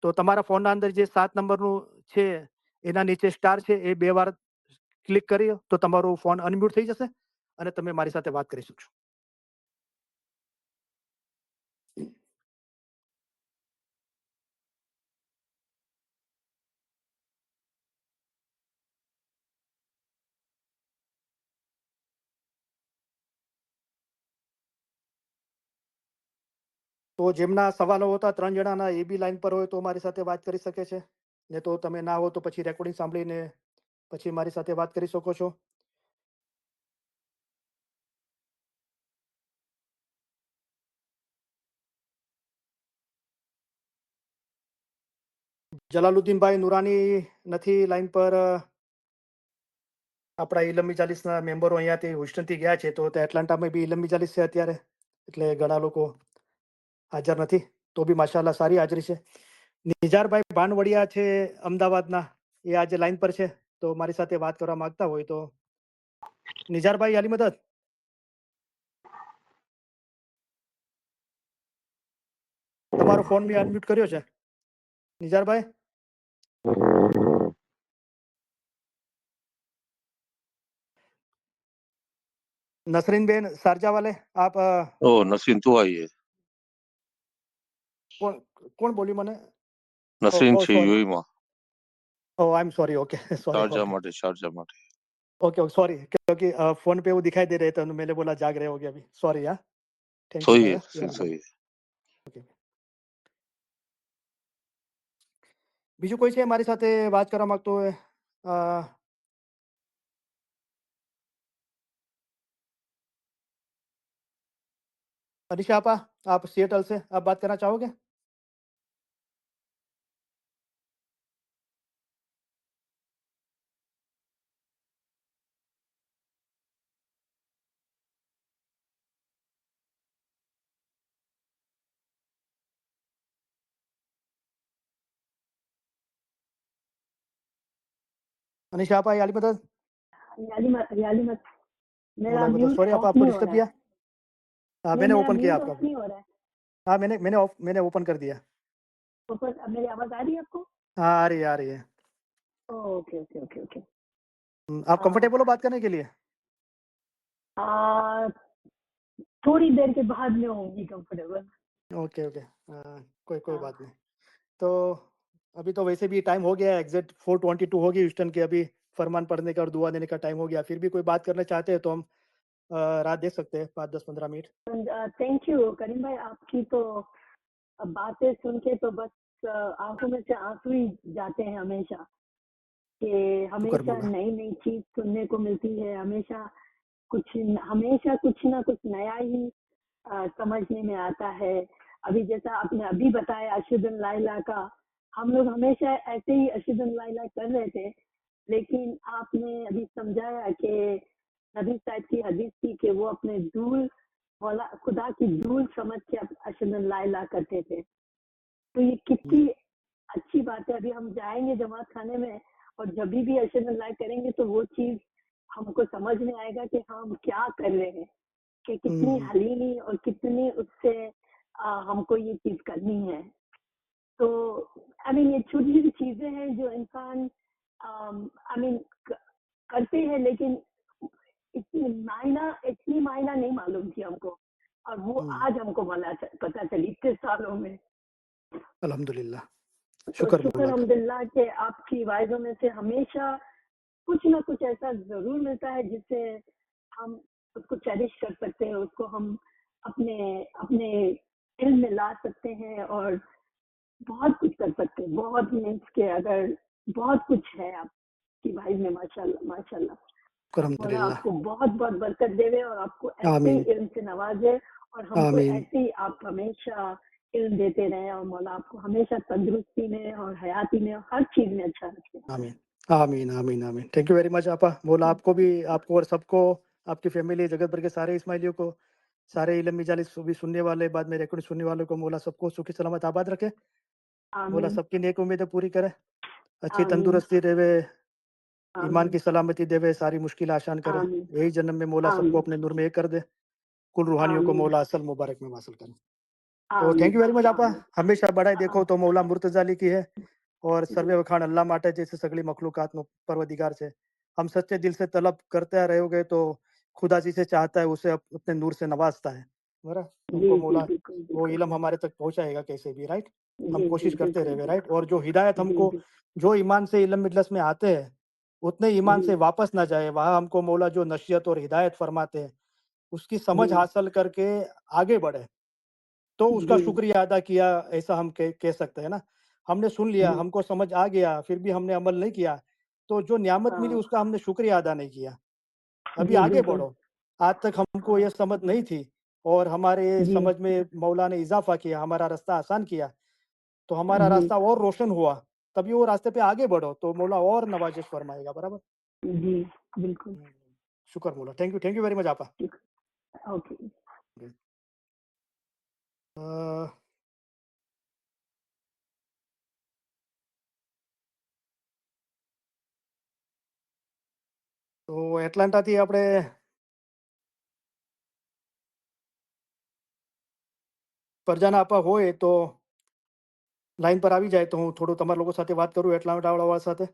તો તમારા ફોનના અંદર જે 7 નંબરનું છે એના નીચે સ્ટાર છે, એ 2 વાર ક્લિક કરી તો તમારો ફોન અનમ્યુટ થઈ જશે અને તમે મારી સાથે વાત કરી શકશો. તો જેમના સવાલો હતા 3 જણાના, એ બી લાઈન પર હોય તો મારી સાથે વાત કરી શકે છે. ને તો તમે ના હો તો પછી રેકોર્ડિંગ સાંભળીને પછી મારી સાથે વાત કરી શકો છો. જલાલુદ્દીનભાઈ નુરાની નથી લાઈન પર. આપણા ઇલમી ચાલીસના મેમ્બરો અહીંયાથી હુસ્ટનથી ગયા છે, તો તે એટલાન્ટામાં બી ઇલમી ચાલીસ છે અત્યારે, એટલે ઘણા લોકો હાજર નથી. તો બી માશાલ્લાહ સારી હાજરી છે. નિજારભાઈ ભાનવડિયા છે અમદાવાદના, એ આજે લાઈન પર છે, તો મારી સાથે વાત કરવા માંગતા હોય તો. નિજારભાઈ, અલી મદદ. તમારો ફોન મેં અનમ્યુટ કર્યો છે. निजारભાઈ, नसरीन बेन शारजा वाले, आप ओ नसरीन तू आई है કોણ કોણ બોલ્યું મને? નસરીન ઓ છે સોરી, યુએમાં oh I am sorry, okay sorry, Sharjah માટે ओके ओके सॉरी, क्योंकि फोन पे वो दिखाई दे रहे थे तो मैंने बोला जाग रहे हो गया अभी, सॉरी। हाँ, थैंक यू સોઈ भाई। છે સોઈ ओके, બીજું કોઈ છે મારી સાથે વાત કરવા માંગતો હોય? अनिशा आपा, आप सिएटल से आप बात करना चाहोगे? अनिशा आपा, याली मदद, याली मत मेरा बोला म्यूट सॉरी आपा, ऑफ आपको नहीं हो डिस्टर्ब रहा है। किया? हाँ, नहीं, मैंने मेरा ओपन किया म्यूट आपका ऑफ भी। नहीं हो रहा है। हाँ, मैंने ओपन कर दिया। ऊपर अब मेरी आवाज आ रही है आपको? हाँ, आ रही है, आ रही है। Okay okay okay okay. आप कंफर्टेबल हो बात करने के लिए? थोड़ी देर के बाद में होंगी कंफर्टेबल। ओके ओके, कोई बात नहीं। तो अभी तो वैसे भी टाइम हो गया है, एग्जैक्ट 4:22 हो गई ह्यूस्टन की। अभी फरमान पढ़ने का और दुआ देने का टाइम हो गया। फिर भी कोई बात करना चाहते हैं तो हम रात दे सकते हैं, 5-10-15 मिनट। थैंक यू करीम भाई, आपकी तो बातें सुन के तो बस आंखों में से आंसू ही जाते हैं हमेशा, कि शुक्र हमेशा बोला। नई नई चीज सुनने को मिलती है। हमेशा कुछ ना कुछ नया ही समझने में आता है। अभी जैसा आपने अभी बताया अशुदन लाइला का, हम लोग हमेशा ऐसे ही अशुदन लाइला कर रहे थे, लेकिन आपने अभी समझाया कि नबी साहब की हदीस थी कि वो अपने धूल मौला खुदा की धूल समझ के अशुदन लाइला करते थे। तो ये कितनी अच्छी बात है। अभी हम जाएंगे जमात खाने में और जब भी अशुदन लाइला करेंगे तो वो चीज हमको समझ में आएगा कि हम क्या कर रहे हैं, कि कितनी हलीमी और कितनी उससे हमको ये चीज करनी है। तो आई मीन ये छोटी छोटी चीजें हैं जो इंसान आई मीन करते हैं, लेकिन इतनी मायना नहीं मालूम थी हमको, और वो आज हमको पता चली इतने सालों में। अल्हम्दुलिल्लाह, तो शुक्र शुक्र मौला का। अल्हम्दुलिल्लाह के आपकी वाइजों में से हमेशा कुछ ना कुछ ऐसा जरूर मिलता है जिससे हम उसको चेरिश कर सकते हैं, उसको हम अपने अपने इल्म में ला सकते हैं और बहुत कुछ कर सकते हैं। बहुत मीन्स के अगर बहुत कुछ है आपकी भाई में, माशाल्लाह माशाल्लाह। मौला अल्हम्दुलिल्लाह, आपको बहुत बहुत बरकत देवे और आपको ऐसे ही आमीन इल्म से नवाजे, और हमको आमीन ऐसे ही आप हमेशा इल्म देते रहे, और मौला आपको हमेशा तंदुरुस्ती में और हयाती में और हर चीज में अच्छा रखे। आमीन आमीन आमीन आमीन। थैंक यू वेरी मच आपा। मौला आपको भी, आपको और सबको, आपकी फैमिली, जगत भर के सारे इस्माइलियों को, सारे इल्म मजालिस भी सुनने वाले, बाद में रिकॉर्डिंग सुनने वालों को मौला सबको सुखी सलामत आबाद रखे। मौला आमीन सबकी नेक उम्मीदें पूरी करे, अच्छी आमीन तंदुरुस्ती देवे, ईमान आमीन की सलामती देवे, सारी मुश्किल आसान करे। आमीन यही जन्म में मौला सबको आमीन अपने नूर में एक कर दे। कुल रूहानियों को आमीन मौला असल मुबारक में वासल करे। तो आमीन थैंक यू वेरी मच आपा। आमीन हमेशा बढ़ाई देखो तो मौला आमीन। मुर्तजाली की है, और जी सर्वे वखाण अल्लाह माटे जैसे सगली मखलूकात नो परवदिगार से। हम सच्चे दिल से तलब करते रहोगे तो खुदा जिसे चाहता है उसे अपने नूर से नवाजता है। बराबर, जी हमको जी, मौला बिल्कुल वो बिल्कुल। इल्म हमारे तक पहुंचाएगा कैसे भी, राइट। हम जी जी कोशिश करते बिल्कुल रहे, राइट। बिल्कुल। और जो हिदायत जी हमको, जी जो ईमान से इल्म मिजलस में आते हैं, उतने ईमान जी से वापस ना जाए, वहाँ हमको मौला जो नसीहत और हिदायत फरमाते हैं उसकी समझ जी हासिल करके आगे बढ़े, तो उसका जी शुक्रिया अदा किया, ऐसा हम कह सकते हैं ना। हमने सुन लिया, जी। हमको समझ आ गया, फिर भी हमने अमल नहीं किया, तो जो नियामत मिली हाँ उसका हमने शुक्रिया अदा नहीं किया। अभी जी आगे बिल्कुल। बढ़ो। आज तक हमको ये समझ नहीं थी, और हमारे जी समझ में मौला ने इज़ाफ़ा किया, हमारा रास्ता आसान किया, तो हमारा जी रास्ता और रोशन हुआ। तभी वो रास्ते पे आगे बढ़ो तो मौला और नवाज़िश फरमाएगा, बराबर। जी बिल्कुल। शुक्र मौला। थैंक यू वेरी मच आपा। ओके। अ, તો એટલાન્ટાથી આપણે પરજાના આપવા હોય તો લાઈન પર આવી જાય તો હું થોડું તમારા લોકો સાથે વાત કરું એટલાન્ટાવાળા સાથે.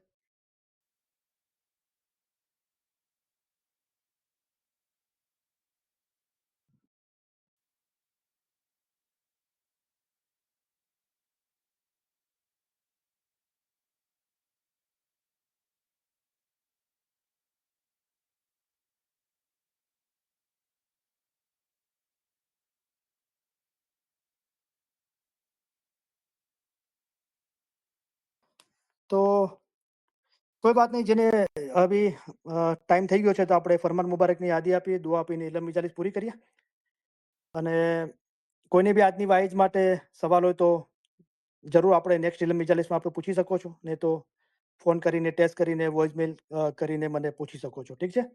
તો કોઈ વાત નહીં, જેને અભી ટાઈમ થઈ ગયો છે તો આપણે ફરમાન મુબારકની યાદી આપીએ, દુઆ આપીને ઇલમ મિજાલિસ પૂરી કરીએ. અને કોઈને બી આજની વાઇઝ માટે સવાલ હોય તો જરૂર આપણે નેક્સ્ટ ઇલમ મિજાલિસમાં આપણે પૂછી શકો છો, નહીં તો ફોન કરીને ટેક્સ્ટ કરીને વોઇસમેલ કરીને મને પૂછી શકો છો. ઠીક છે,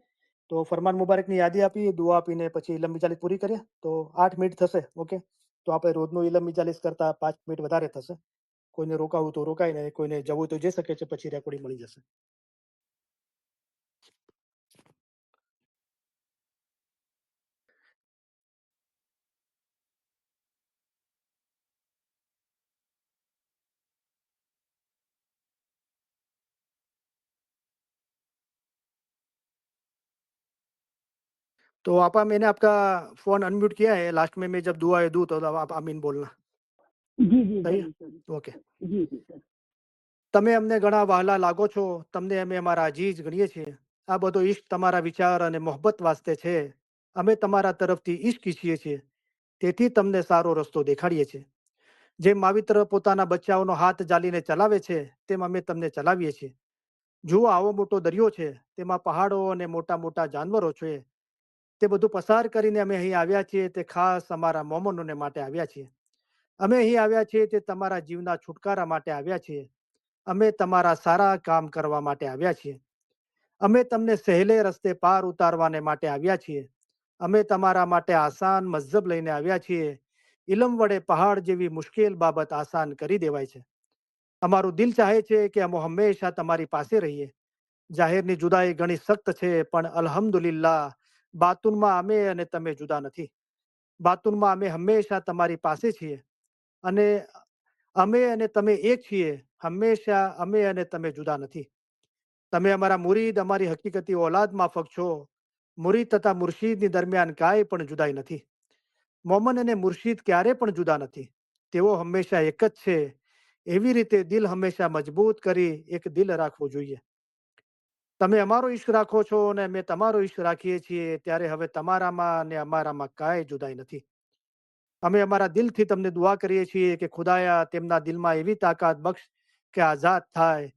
તો ફરમાન મુબારકની યાદી આપી, દુઆ આપીને પછી ઇલમ મિજાલિસ પૂરી કરીએ. તો 8 મિનિટ થશે. ઓકે, તો આપણે રોજનું ઇલમ મિજાલિસ કરતાં 5 મિનિટ વધારે થશે. કોઈને રોકાવું તો રોકાય, ને કોઈને જવું તો જઈ શકે છે, પછી રેકોર્ડિંગ મળી જશે. तो आपा, मैंने आपका फोन अनम्यूट किया है, लास्ट में मैं जब दुआ दूं तो आप आमीन बोलना. जी जी सही है? जरूर जरूर ओके. जी जी सर તમે અમને ઘણા વહાલા લાગો છો, તમને અમે અમારા અજીજ ગણીએ છીએ. આ બધો ઈશ્ક તમારા વિચાર અને મોહબ્બત વાસ્તે છે. અમે તમારા તરફથી ઈશ્ક ઈચ્છીએ છીએ, તેથી તમને સારો રસ્તો દેખાડીએ છીએ. જેમ માવિત્ર પોતાના બચ્ચાઓનો હાથ જાલીને ચલાવે છે, તેમ અમે તમને ચલાવીએ છીએ. જુઓ, આવો મોટો દરિયો છે, તેમાં પહાડો અને મોટા મોટા જાનવરો છે. તે બધું પસાર કરીને અમે અહીં આવ્યા છીએ, તે ખાસ અમારા મોમનોને માટે આવ્યા છીએ. અમે અહીં આવ્યા છીએ તે તમારા જીવના છુટકારા માટે આવ્યા છીએ. અમે તમારા સારા કામ કરવા માટે આવ્યા છીએ. અમે તમને સહેલે રસ્તે પાર ઉતારવાને માટે આવ્યા છીએ. અમે તમારા માટે આસાન મઝહબ લઈને આવ્યા છીએ. ઇલમ વડે પહાડ જેવી મુશ્કેલ બાબત આસાન કરી દેવાય છે. અમારું દિલ ચાહે છે કે અમે હંમેશા તમારી પાસે રહીએ. જાહેરની જુદાઈ ઘણી સખ્ત છે, પણ અલ્હમ્દુલિલ્લાહ બાતુનમાં અમે અને તમે જુદા નથી. બાતુનમાં અમે હંમેશા તમારી પાસે છીએ, અને અમે અને તમે એક છીએ. હંમેશા અમે અને તમે જુદા નથી. તમે અમારા મુરીદ, અમારી હકીકતી ઓલાદ માફક છો. મુરીદ તથા મુર્શીદની દરમિયાન કાંઈ પણ જુદાઈ નથી. મોમન અને મુર્શીદ ક્યારે પણ જુદા નથી. તેઓ હંમેશા એક જ છે. એવી રીતે દિલ હંમેશા મજબૂત કરી એક દિલ રાખવું જોઈએ. તમે અમારો ઈશ્ક રાખો છો અને અમે તમારો ઈશ્ક રાખીએ છીએ, ત્યારે હવે તમારામાં અને અમારામાં કાંઈ જુદાઈ નથી. અમે અમારા દિલથી તમને દુઆ કરીએ છીએ કે ખુદાયા તેમના દિલમાં એવી તાકાત બક્ષ કે આઝાદ થાય,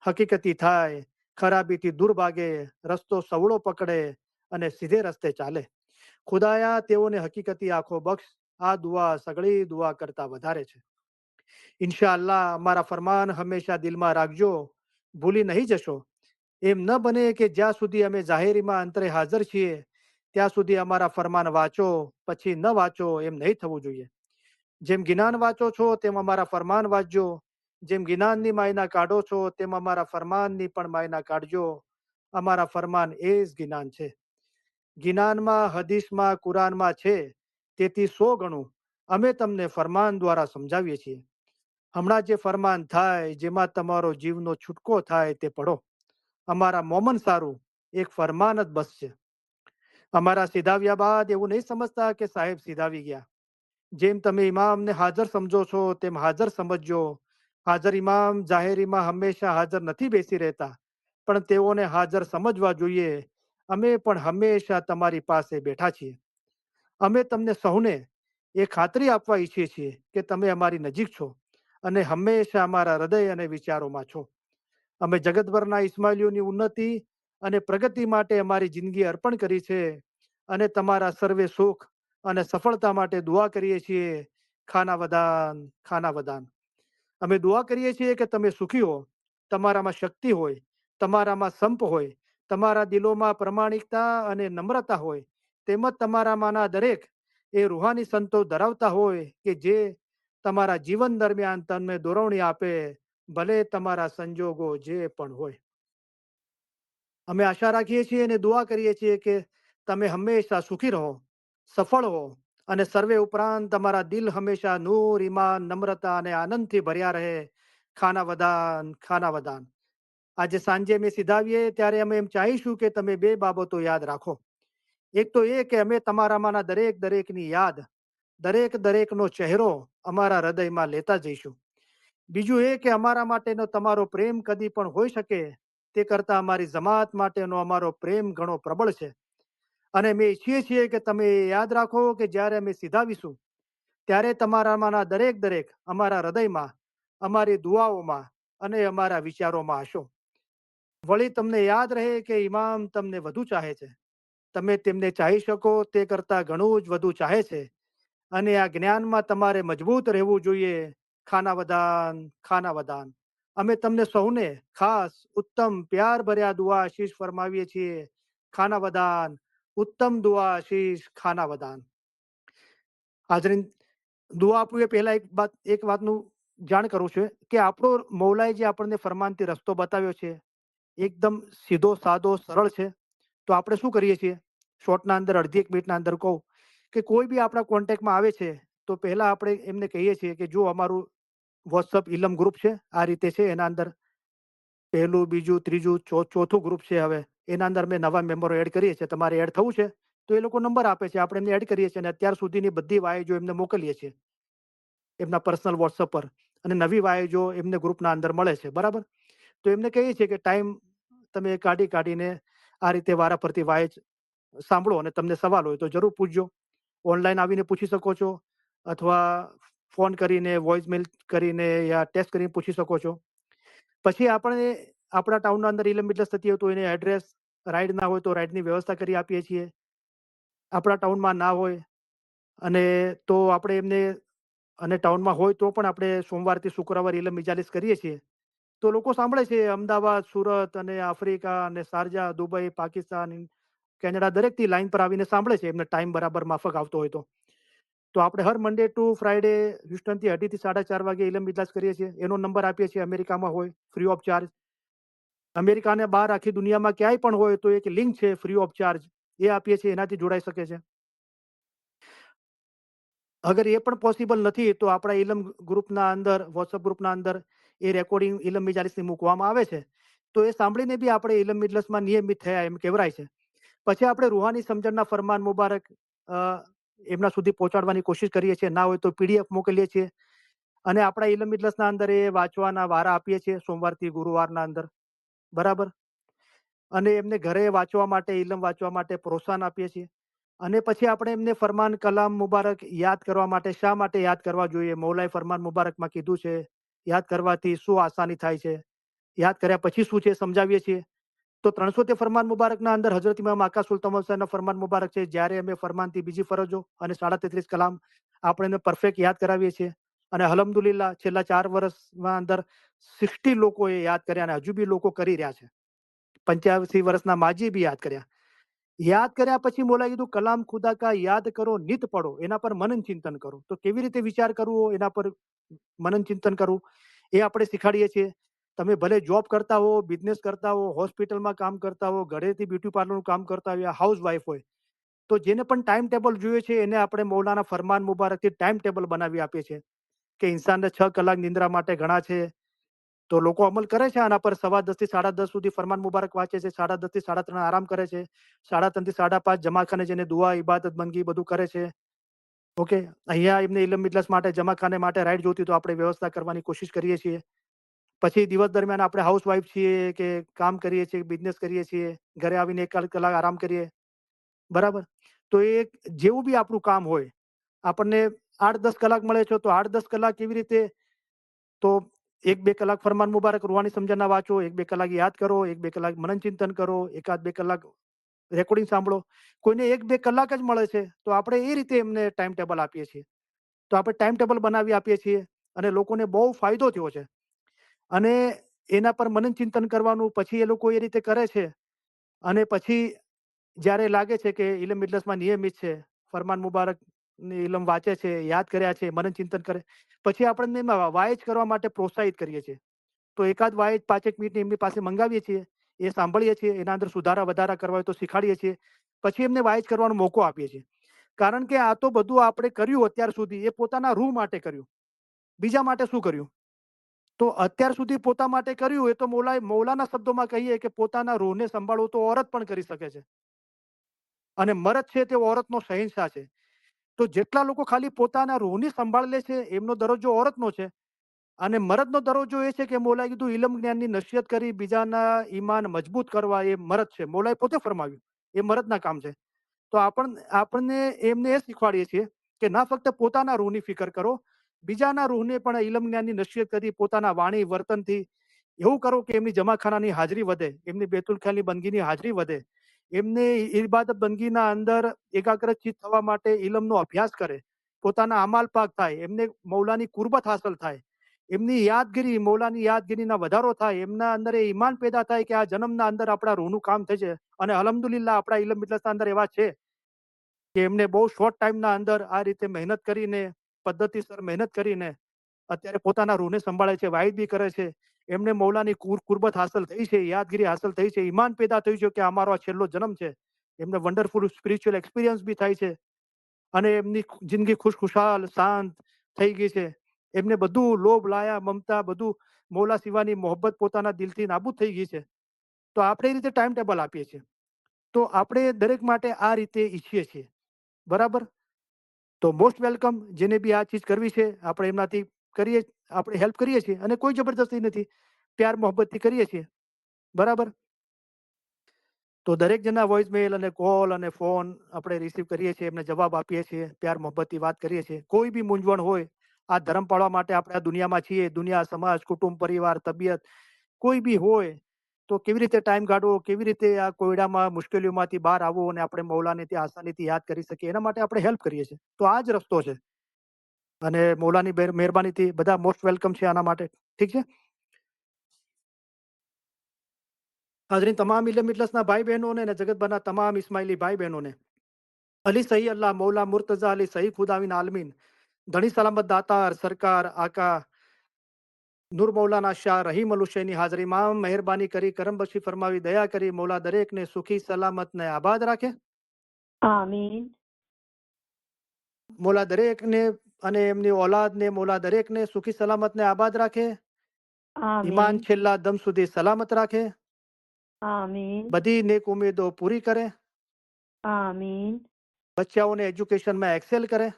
હકીકતી થાય, ખરાબીથી દૂર ભાગે, રસ્તો સવળો પકડે અને સીધે રસ્તે ચાલે. ખુદાયા તેઓને હકીકતી આંખો બક્ષ. આ દુઆ સગળી દુઆ કરતા વધારે છે. ઇન્શાઅલ્લાહ અમારા ફરમાન હંમેશા દિલમાં રાખજો, ભૂલી નહીં જશો. એમ ન બને કે જ્યાં સુધી અમે જાહેરીમાં અંતરે હાજર છીએ ત્યાં સુધી અમારા ફરમાન વાંચો, પછી ન વાંચો, એમ નહીં થવું જોઈએ. જેમ ગિનાન વાંચો છો તેમ અમારા ફરમાન વાંચજો. જેમ ગિનાનની માયના કાઢો છો તેમ અમારા ફરમાનની પણ માયના કાઢજો. અમારા ફરમાન એ જ ગિનાન છે. ગિનાનમાં, હદીસમાં, કુરાનમાં છે, તેથી 100 ગણું અમે તમને ફરમાન દ્વારા સમજાવીએ છીએ. હમણાં જે ફરમાન થાય, જેમાં તમારો જીવનો છૂટકો થાય, તે પઢો. અમારા મોમન સારું એક ફરમાન જ બસ છે. અમારા સીધાવ્યા બાદ એવું નહીં સમજતા કે સાહેબ સીધાવી ગયા. જેમ તમે ઇમામને હાજર સમજો છો તેમ હાજર સમજજો. હાજર ઇમામ જાહેરીમાં હંમેશા હાજર નથી બેસી રહેતા, પણ તેઓને હાજર સમજવા જોઈએ. અમે પણ હંમેશા તમારી પાસે બેઠા છીએ. અમે તમને સૌને એ ખાતરી આપવા ઈચ્છીએ છીએ કે તમે અમારી નજીક છો અને હંમેશા અમારા હૃદય અને વિચારોમાં છો. અમે જગતભરના ઇસ્માઇલીઓની ઉન્નતિ અને પ્રગતિ માટે અમારી જિંદગી અર્પણ કરી છે, અને તમારા સર્વે સુખ અને સફળતા માટે દુઆ કરીએ છીએ. ખાના વદાન, ખાના વદાન. અમે દુઆ કરીએ છીએ કે તમે સુખી હો, તમારામાં શક્તિ હોય, તમારામાં સંપ હોય, તમારા દિલોમાં પ્રમાણિકતા અને નમ્રતા હોય, તેમજ તમારામાંના દરેક એ રૂહાની સંતો ધરાવતા હોય કે જે તમારા જીવન દરમિયાન તમને દોરવણી આપે, ભલે તમારા સંજોગો જે પણ હોય. અમે આશા રાખીએ છીએ અને દુઆ કરીએ છીએ કે તમે હંમેશા સુખી રહો, સફળ હો અને સર્વે ઉપરાંત તમારા દિલ હંમેશા નૂર, ઈમાન, નમ્રતા અને આનંદથી ભર્યા રહે. ખાના વદાન, ખાના વદાન. આજે સાંજે અમે સીધાવીએ ત્યારે અમે એમ ચાહીશું કે તમે બે બાબતો યાદ રાખો. એક તો એ કે અમે તમારામાંના દરેકની યાદ, દરેકનો ચહેરો અમારા હૃદયમાં લેતા જઈશું. બીજું એ કે અમારા માટેનો તમારો પ્રેમ કદી પણ હોઈ શકે તે કરતા અમારી જમાત માટેનો અમારો પ્રેમ ઘણો પ્રબળ છે. અને અમે ઈચ્છીએ છીએ કે તમે એ યાદ રાખો કે જ્યારે અમે સીધાવીશું ત્યારે તમારામાંના દરેક અમારા હૃદયમાં, અમારી દુઆઓમાં અને અમારા વિચારોમાં હશો. વળી તમને યાદ રહે કે ઇમામ તમને વધુ ચાહે છે. તમે તેમને ચાહી શકો તે કરતાં ઘણું જ વધુ ચાહે છે. અને આ જ્ઞાનમાં તમારે મજબૂત રહેવું જોઈએ. ખાના વદાન, ખાના વદાન. અમે તમને સૌને ખાસ ઉત્તમ પ્યાર ભર્યા દુઆ આશીષ ફરમાવીએ છીએ. ખાના વદાન, ઉત્તમ દુઆ આશીષ, ખાના વદાન. હાજરીન, દુઆ આપવું એ પહેલા એક વાતનું જાણ કરું છું કે આપણો મૌલાએ જે આપણને ફરમાનથી રસ્તો બતાવ્યો છે એકદમ સીધો સાદો સરળ છે. તો આપણે શું કરીએ છીએ, શોર્ટના અંદર અડધી 1 મિનિટના અંદર કહું કે કોઈ બી આપણા કોન્ટેક્ટમાં આવે છે તો પહેલા આપણે એમને કહીએ છીએ કે જો અમારું વોટ્સઅપ ઇલમ ગ્રુપ છે, આ રીતે છે, એના અંદર પહેલું, બીજું, ત્રીજું, ચોથું ગ્રુપ છે. હવે એના અંદર મેં નવા મેમ્બરો એડ કરીએ છીએ. તમારે એડ થવું છે તો એ લોકો નંબર આપે છે, આપણે એમને એડ કરીએ છીએ અને અત્યાર સુધીની બધી વાય એમને મોકલીએ છીએ એમના પર્સનલ વોટ્સઅપ પર. અને નવી વાય એમને ગ્રુપના અંદર મળે છે, બરાબર. તો એમને કહીએ છીએ કે ટાઈમ તમે કાઢીને આ રીતે વારાફરતી વાય સાંભળો અને તમને સવાલ હોય તો જરૂર પૂછજો. ઓનલાઈન આવીને પૂછી શકો છો અથવા ફોન કરીને, વોઇસમેલ કરીને યા ટેક્સ્ટ કરીને પૂછી શકો છો. પછી આપણે આપણા ટાઉનના અંદર ઇલમ મિજલિસ થતી હોય તો એને એડ્રેસ, રાઈડ ના હોય તો રાઈડની વ્યવસ્થા કરી આપીએ છીએ. આપણા ટાઉનમાં ના હોય અને તો આપણે એમને, અને ટાઉનમાં હોય તો પણ આપણે સોમવારથી શુક્રવાર ઇલમ મિજાલિસ કરીએ છીએ. તો લોકો સાંભળે છે અમદાવાદ, સુરત અને આફ્રિકા અને શારજા, દુબઈ, પાકિસ્તાન, કેનેડા દરેકથી લાઈન પર આવીને સાંભળે છે, એમને ટાઈમ બરાબર માફક આવતો હોય તો. તો આપણે હર મંડે ટુ ફ્રાઈડે હ્યુસ્ટનથી 2:30 થી 4:30 વાગે ઇલમ મિજલાસ કરીએ છીએ. એનો નંબર આપીએ છીએ. અમેરિકામાં હોય ફ્રી ઓફ ચાર્જ. અમેરિકાને બહાર આખી દુનિયામાં ક્યાંય પણ હોય તો એક લિંક છે ફ્રી ઓફ ચાર્જ, એ આપીએ છીએ, એનાથી જોડાઈ શકે છે. અગર એ પણ પોસિબલ નથી તો આપણા ઇલમ ગ્રુપના અંદર, વોટ્સઅપ ગ્રુપના અંદર એ રેકોર્ડિંગ ઇલમ મિજાલિસની મૂકવામાં આવે છે. તો એ સાંભળીને બી આપણે ઇલમ મિજલિસમાં નિયમિત થયા એમ કહેવાય છે. પછી આપણે રૂહાની સમજણના ફરમાન મુબારક એમના સુધી પહોંચાડવાની કોશિશ કરીએ છીએ. ના હોય તો પીડીએફ મોકલીએ છીએ અને આપણા ઇલમ મિજલિસના અંદર એ વાંચવાના વારા આપીએ છીએ સોમવારથી ગુરુવારના અંદર, બરાબર. અને એમને ઘરે વાંચવા માટે, ઇલમ વાંચવા માટે પ્રોત્સાહન આપીએ છીએ. અને પછી આપણે એમને ફરમાન કલામ મુબારક યાદ કરવા માટે, શા માટે યાદ કરવા જોઈએ, મૌલાએ ફરમાન મુબારકમાં કીધું છે યાદ કરવાથી શું આસાની થાય છે, યાદ કર્યા પછી શું છે, સમજાવીએ છીએ. તો 300 ફરમાન મુબારકના અંદર હજરત ઇમામ આકા સુલતાન હુસૈનના ફરમાન મુબારક છે. જ્યારે અમે ફરમાનથી બીજી ફરજો અને 33.5 કલામ આપણે એને પરફેક્ટ યાદ કરાવીએ છીએ. અને અલ્હમ્દુલિલ્લાહ છેલ્લા 4 વર્ષમાં અંદર 60 લોકોએ યાદ કર્યા અને હજુ બી લોકો કરી રહ્યા છે. 85 વર્ષના માજી બી યાદ કર્યા. યાદ કર્યા પછી મોલાએ કીધું કલામ ખુદા કા યાદ કરો, નિત પડો, એના પર મનન ચિંતન કરો. તો કેવી રીતે વિચાર કરવો, એના પર મનન ચિંતન કરવું, એ આપણે શીખાડીએ છીએ. તમે ભલે જોબ કરતા હો, બિઝનેસ કરતા હો, હોસ્પિટલમાં કામ કરતા હો, ઘરેથી બ્યુટી પાર્લરનું કામ કરતા હોય, હાઉસ વાઇફ હોય, તો જેને પણ ટાઈમ ટેબલ જોઈએ છે એને આપણે મૌલાના ફરમાન મુબારકથી ટાઈમ ટેબલ બનાવી આપીએ છીએ કે ઇન્સાનને 6 કલાક નિંદ્રા માટે ઘણા છે. તો લોકો અમલ કરે છે આના પર. 10:15 થી 10:30 સુધી ફરમાન મુબારક વાંચે છે, 2:30 થી 3:30 આરામ કરે છે, 3:30 થી 5:30 જમાખાને જઈને દુઆ, ઇબાદત, બંદગી બધું કરે છે. ઓકે, અહીંયા એમને ઇલમ મિજલસ માટે, જમાખાને માટે રાઈડ જોતી તો આપણે વ્યવસ્થા કરવાની કોશિશ કરીએ છીએ. પછી દિવસ દરમિયાન આપણે હાઉસવાઈફ છીએ કે કામ કરીએ છીએ, બિઝનેસ કરીએ છીએ, ઘરે આવીને 1 કલાક આરામ કરીએ, બરાબર. તો એ જેવું બી આપણું કામ હોય, આપણને 8-10 કલાક મળે છે તો 8-10 કલાક કેવી રીતે, તો 1-2 કલાક ફરમાન મુબારક રૂહાની સમજણના વાંચો, 1-2 કલાક યાદ કરો, 1-2 કલાક મનન ચિંતન કરો, 1-2 કલાક રેકોર્ડિંગ સાંભળો. કોઈને 1-2 કલાક જ મળે છે તો આપણે એ રીતે એમને ટાઈમ ટેબલ આપીએ છીએ. તો આપણે ટાઈમ ટેબલ બનાવી આપીએ છીએ અને લોકોને બહુ ફાયદો થયો છે. અને એના પર મનન ચિંતન કરવાનું, પછી એ લોકો એ રીતે કરે છે. અને પછી જ્યારે લાગે છે કે ઇલમ મિજલસમાં નિયમિત છે, ફરમાન મુબારક ઇલમ વાંચે છે, યાદ કર્યા છે, મનન ચિંતન કરે, પછી આપણે એમાં વાયજ કરવા માટે પ્રોત્સાહિત કરીએ છીએ. તો એકાદ વાયજ 5-1 મિનિટની એમની પાસે મંગાવીએ છીએ, એ સાંભળીએ છીએ, એના અંદર સુધારા વધારા કરવા હોય તો શીખાડીએ છીએ. પછી એમને વાયજ કરવાનો મોકો આપીએ છીએ. કારણ કે આ તો બધું આપણે કર્યું અત્યાર સુધી એ પોતાના રૂહ માટે કર્યું, બીજા માટે શું કર્યું? તો અત્યાર સુધી પોતા માટે કર્યું એ તો મૌલાના શબ્દોમાં કહીએ કે પોતાના રૂહને સંભાળવું તો ઓરત પણ કરી શકે છે, અને મરદ છે તે ઓરતનો શહેનશાહ છે. તો જેટલા લોકો ખાલી પોતાના રૂહની સંભાળ લે છે એમનો દરજ્જો ઓરતનો છે, અને મરદનો દરજ્જો એ છે કે મૌલાએ કીધું ઇલમ જ્ઞાનની નસીહત કરી બીજાના ઈમાન મજબૂત કરવા એ મરદ છે. મૌલાએ પોતે ફરમાવ્યું એ મરદના કામ છે. તો આપણને એમને એ શીખવાડીએ છીએ કે ના ફક્ત પોતાના રૂહની ફિકર કરો, બીજાના રૂહને પણ ઇલમ જ્ઞાનની નસીહત કરી પોતાના વાણી વર્તનથી એવું કરો કે એમની જમાખાનાની હાજરી વધે, એમની બેતુલ ખ્યાલની બંદગીની હાજરી વધે, એમને ઇબાદત બંદગીના અંદર એકાગ્રચિત થવા માટે ઇલમનો અભ્યાસ કરે, પોતાના અમાલ પાક થાય, એમને મૌલાની કુરબત હાંસલ થાય, એમની યાદગીરી મૌલાની યાદગીરીના વધારો થાય, એમના અંદર એ ઈમાન પેદા થાય કે આ જન્મના અંદર આપણા રૂહનું કામ થશે. અને અલ્હમ્દુલિલ્લાહ આપણા ઇલમ મિજલસના અંદર એવા છે કે એમને બહુ શોર્ટ ટાઈમના અંદર આ રીતે મહેનત કરીને, પદ્ધતિસર મહેનત કરીને અત્યારે પોતાના રૂહને સંભાળે છે, વાઇદ બી કરે છે. એમને મૌલાની કુરબત હાંસલ થઈ છે, યાદગીરી હાંસલ થઈ છે, ઈમાન પેદા થયું છે કે અમારો આ છેલ્લો જન્મ છે. એમને વન્ડરફુલ સ્પિરિચ્યુઅલ એક્સપિરિયન્સ બી થાય છે, અને એમની જિંદગી ખુશખુશાલ શાંત થઈ ગઈ છે. એમને બધું લોભ લાયા મમતા બધું મૌલા સિવાની મોહબ્બત પોતાના દિલથી નાબૂદ થઈ ગઈ છે. તો આપણે એ રીતે ટાઈમ ટેબલ આપીએ છીએ. તો આપણે દરેક માટે આ રીતે ઈચ્છીએ છીએ, બરાબર? તો મોસ્ટ વેલકમ, જેને બી આ ચીજ કરવી છે આપણે એમનાથી કરીએ, આપણે હેલ્પ કરીએ છીએ, અને કોઈ જબરદસ્તી નથી, પ્યાર મોહબ્બતથી કરીએ છીએ, બરાબર? તો દરેક જણના વોઇસ મેલ અને કોલ અને ફોન આપણે રિસીવ કરીએ છીએ, એમને જવાબ આપીએ છીએ, પ્યાર મોહબ્બતથી વાત કરીએ છીએ. કોઈ બી મૂંઝવણ હોય, આ ધર્મ પાળવા માટે આપણે આ દુનિયામાં છીએ, દુનિયા સમાજ કુટુંબ પરિવાર તબિયત કોઈ બી હોય તો કેવી રીતે ટાઈમ કાઢવો, કેવી રીતે આ કોયડામાં મુશ્કેલીઓમાંથી બહાર આવવું અને આપણે મૌલાને ત્યાં આસાનીથી યાદ કરી શકીએ, એના માટે આપણે હેલ્પ કરીએ છીએ. તો આ જ રસ્તો છે, અને મૌલાની મહેરબાનીથી બધા મોસ્ટ વેલકમ છે આના માટે. ઠીક છે હાજરીન, તમામ ઇલમ મિજલસના ભાઈ બહેનોને અને જગતભરના તમામ ઇસ્માઇલી ભાઈ બહેનોને અલી સહી અલ્લાહ મૌલા મુર્તઝા અલી સહી ખુદાવિન આલમીન ધણી સલામત દાતાર સરકાર આકા નૂર મૌલાના શાહ રહીમ અલ હુસૈની હાજરી માં મહેરબાની કરી કરમ બક્ષી ફરમાવી દયા કરી મૌલા દરેકને સુખી સલામત ને આબાદ રાખે. આમીન. મૌલા દરેકને અને એમની ઓલાદને મૌલા દરેકને સુખી સલામત ને આબાદ રાખે. ઈમાન આમીન. છેલ્લા દમ સુધી સલામત રાખે. આમીન. બધી નેક ઉમેદો પૂરી કરે. આમીન. બચ્ચાઓને એજ્યુકેશનમાં એક્સેલ કરે.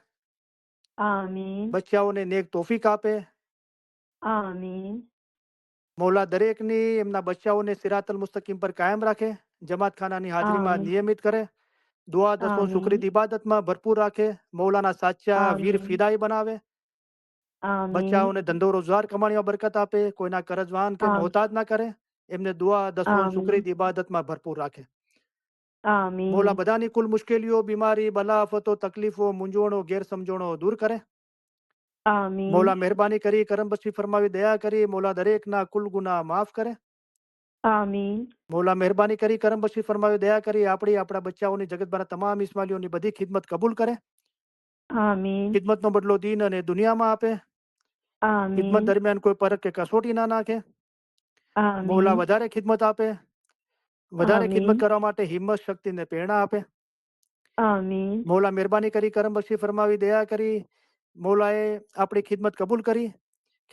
આમીન. બચ્ચાઓને નેક તોફીક આપે. આમીન. મૌલા દરેકની એમના બચ્ચાઓને સિરાતલ મુસ્તકીમ પર કાયમ રાખે. જમાત ખાનાની હાજરીમાં આમીન. નિયમિત કરે. દુઆ દસો આમીન. શુક્રિત ઇબાદતમાં ભરપૂર રાખે. મૌલાના સાચા વીર આમીન. ફિદાઈ બનાવે. આમીન. બચ્ચાઓને ધંધો રોજગાર કમાણીમાં બરકત આપે. કોઈના કરજવાન કે આમ- મોહતાજ ના કરે. એમને દુઆ દસો આમીન. શુક્રિત ઇબાદતમાં ભરપૂર રાખે. મૌલા આમીન. બધાની કુલ મુશ્કેલીઓ બીમારી બલા આફતો તકલીફો મૂંઝવણો ગેરસમજણો દૂર કરે. આમીન. મૌલા મહેરબાની કરી કરમ બક્ષી ફરમાવી દયા કરી મૌલા દરેકના કુલ ગુનાહ માફ કરે. આમીન. મૌલા મહેરબાની કરી કરમ બક્ષી ફરમાવી દયા કરી આપણા બચ્ચાઓની જગતભરના તમામ ઇસ્માઈલીઓની બધી ખિદમત કબૂલ કરે. આમીન. ખિદમતનો બદલો દીન અને દુનિયામાં આપે. ખિદમત આમીન. દરમિયાન કોઈ પરખ કે કસોટી ના નાખે. મૌલા આમીન. વધારે ખિદમત આપે. વધારે ખિદમત આમીન. કરવા માટે હિંમત શક્તિ ને પ્રેરણા આપે. આમીન. મૌલા મહેરબાની કરી કરમ બક્ષી ફરમાવી દયા કરી મૌલાએ આપણી ખિદમત કબૂલ કરી.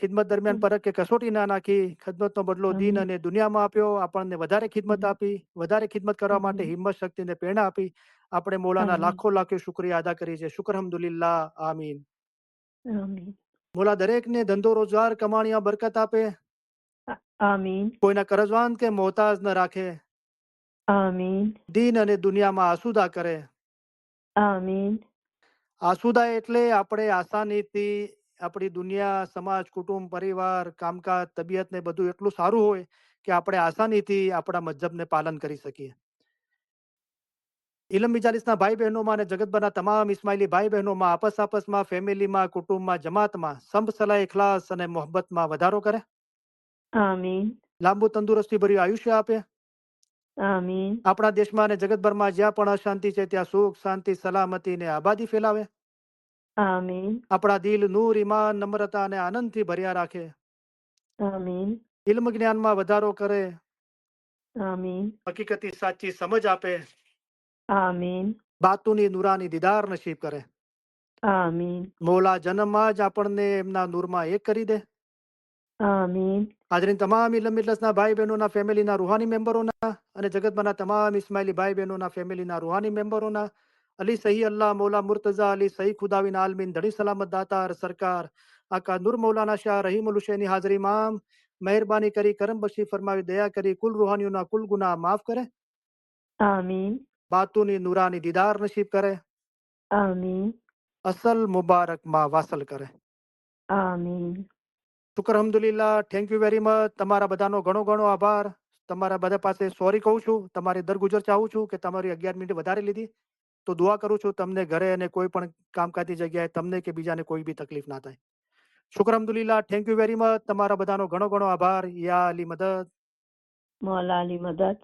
ખિદમત દરમિયાન પરખ કે કસોટી ના નાખી. ખિદમતનો બદલો દીન આમીન. અને દુનિયામાં આપ્યો. આપણને વધારે ખિદમત આપી. વધારે ખિદમત કરવા માટે આમીન. હિંમત શક્તિ ને પ્રેરણા આપી. આપણે મૌલાના આમીન. લાખો લાખો શુક્રિયા અદા કરીએ છીએ. શુક્ર અલ્હમ્દુલિલ્લાહ. આમીન. આમીન. મૌલા દરેકને ધંધો રોજગાર કમાણીમાં બરકત આપે. આમીન. કોઈના કરજવાન કે મોહતાજ ન રાખે. આમીન. દીન અને દુનિયામાં આસુદા કરે. આમીન. આસુદા એટલે આપણે આસાનીથી આપણી દુનિયા સમાજ કુટુંબ પરિવાર કામકાજ તબિયત ને બધું એટલું સારું હોય કે આપણે આસાનીથી આપણા મજહબને પાલન કરી શકીએ. ઇલમ મિજાલિસના ભાઈ બહેનોમાં અને જગતભરના તમામ ઇસ્માઇલી ભાઈ બહેનોમાં આપસમાં ફેમિલીમાં કુટુંબમાં જમાતમાં સંપ સલાહ ઇખલાસ અને મોહબ્બતમાં વધારો કરે. આમીન. લાંબુ તંદુરસ્તી ભર્યું આયુષ્ય આપે. આમીન. આપણા દેશમાં અને જગતભરમાં જ્યાં પણ અશાંતિ છે ત્યાં સુખ શાંતિ સલામતી ને આબાદી ફેલાવે. આમીન. આપણા દિલ નૂર ઈમાન નમ્રતા અને આનંદથી ભર્યા રાખે. આમીન. ઇલ્મ જ્ઞાનમાં વધારો કરે. આમીન. હકીકતી સાચી સમજ આપે. આમીન. બાતુની નુરાની દીદાર નસીબ કરે. आमीन મોલા જન્મમાં જ આપણને એમના નૂરમાં એક કરી દે. आमीन હાજરીન તમામ ઇલમ મિજલસના ભાઈ બહેનોના ફેમિલીના રૂહાની મેમ્બરોના અને જગતમાંના તમામ ઇસ્માઇલી ભાઈ બહેનોના ફેમિલીના રૂહાની મેમ્બરોના અલી સહી અલ્લાહ મૌલા મુર્તઝા અલી સહી ખુદાવિન આલમીન ધડી સલામત દાતાર સરકાર આકા નૂર મૌલાના શાહ રહીમુલ હુસૈની હાજરીમાં મહેરબાની કરી કરમ બક્ષી ફરમાવી દયા કરી કુલ રૂહાનીઓના કુલ ગુનાહ માફ કરે. आमीन બાતુની નુરાની દીદાર નસીબ કરે. आमीन અસલ મુબારક માં વાસલ કરે. आमीन શુક્ર અલ્હમ્દુલિલ્લાહ. Thank you very much. તમારા બધાનો ઘણો ઘણો આભાર. તમારા બધા પાસે સોરી કહું છું. તમારી દરગુજર ચાહું છું કે તમારી 11 મિનિટ વધારે લીધી. તો દુઆ કરું છું તમને ઘરે અને કોઈ પણ કામકાજી જગ્યાએ તમને કે બીજાને કોઈ બી તકલીફ ના થાય. શુક્ર અલ્હમ્દુલિલ્લાહ. Thank you very much. તમારા બધાનો ઘણો ઘણો આભાર. યા અલી મદદ. मौला अली मदद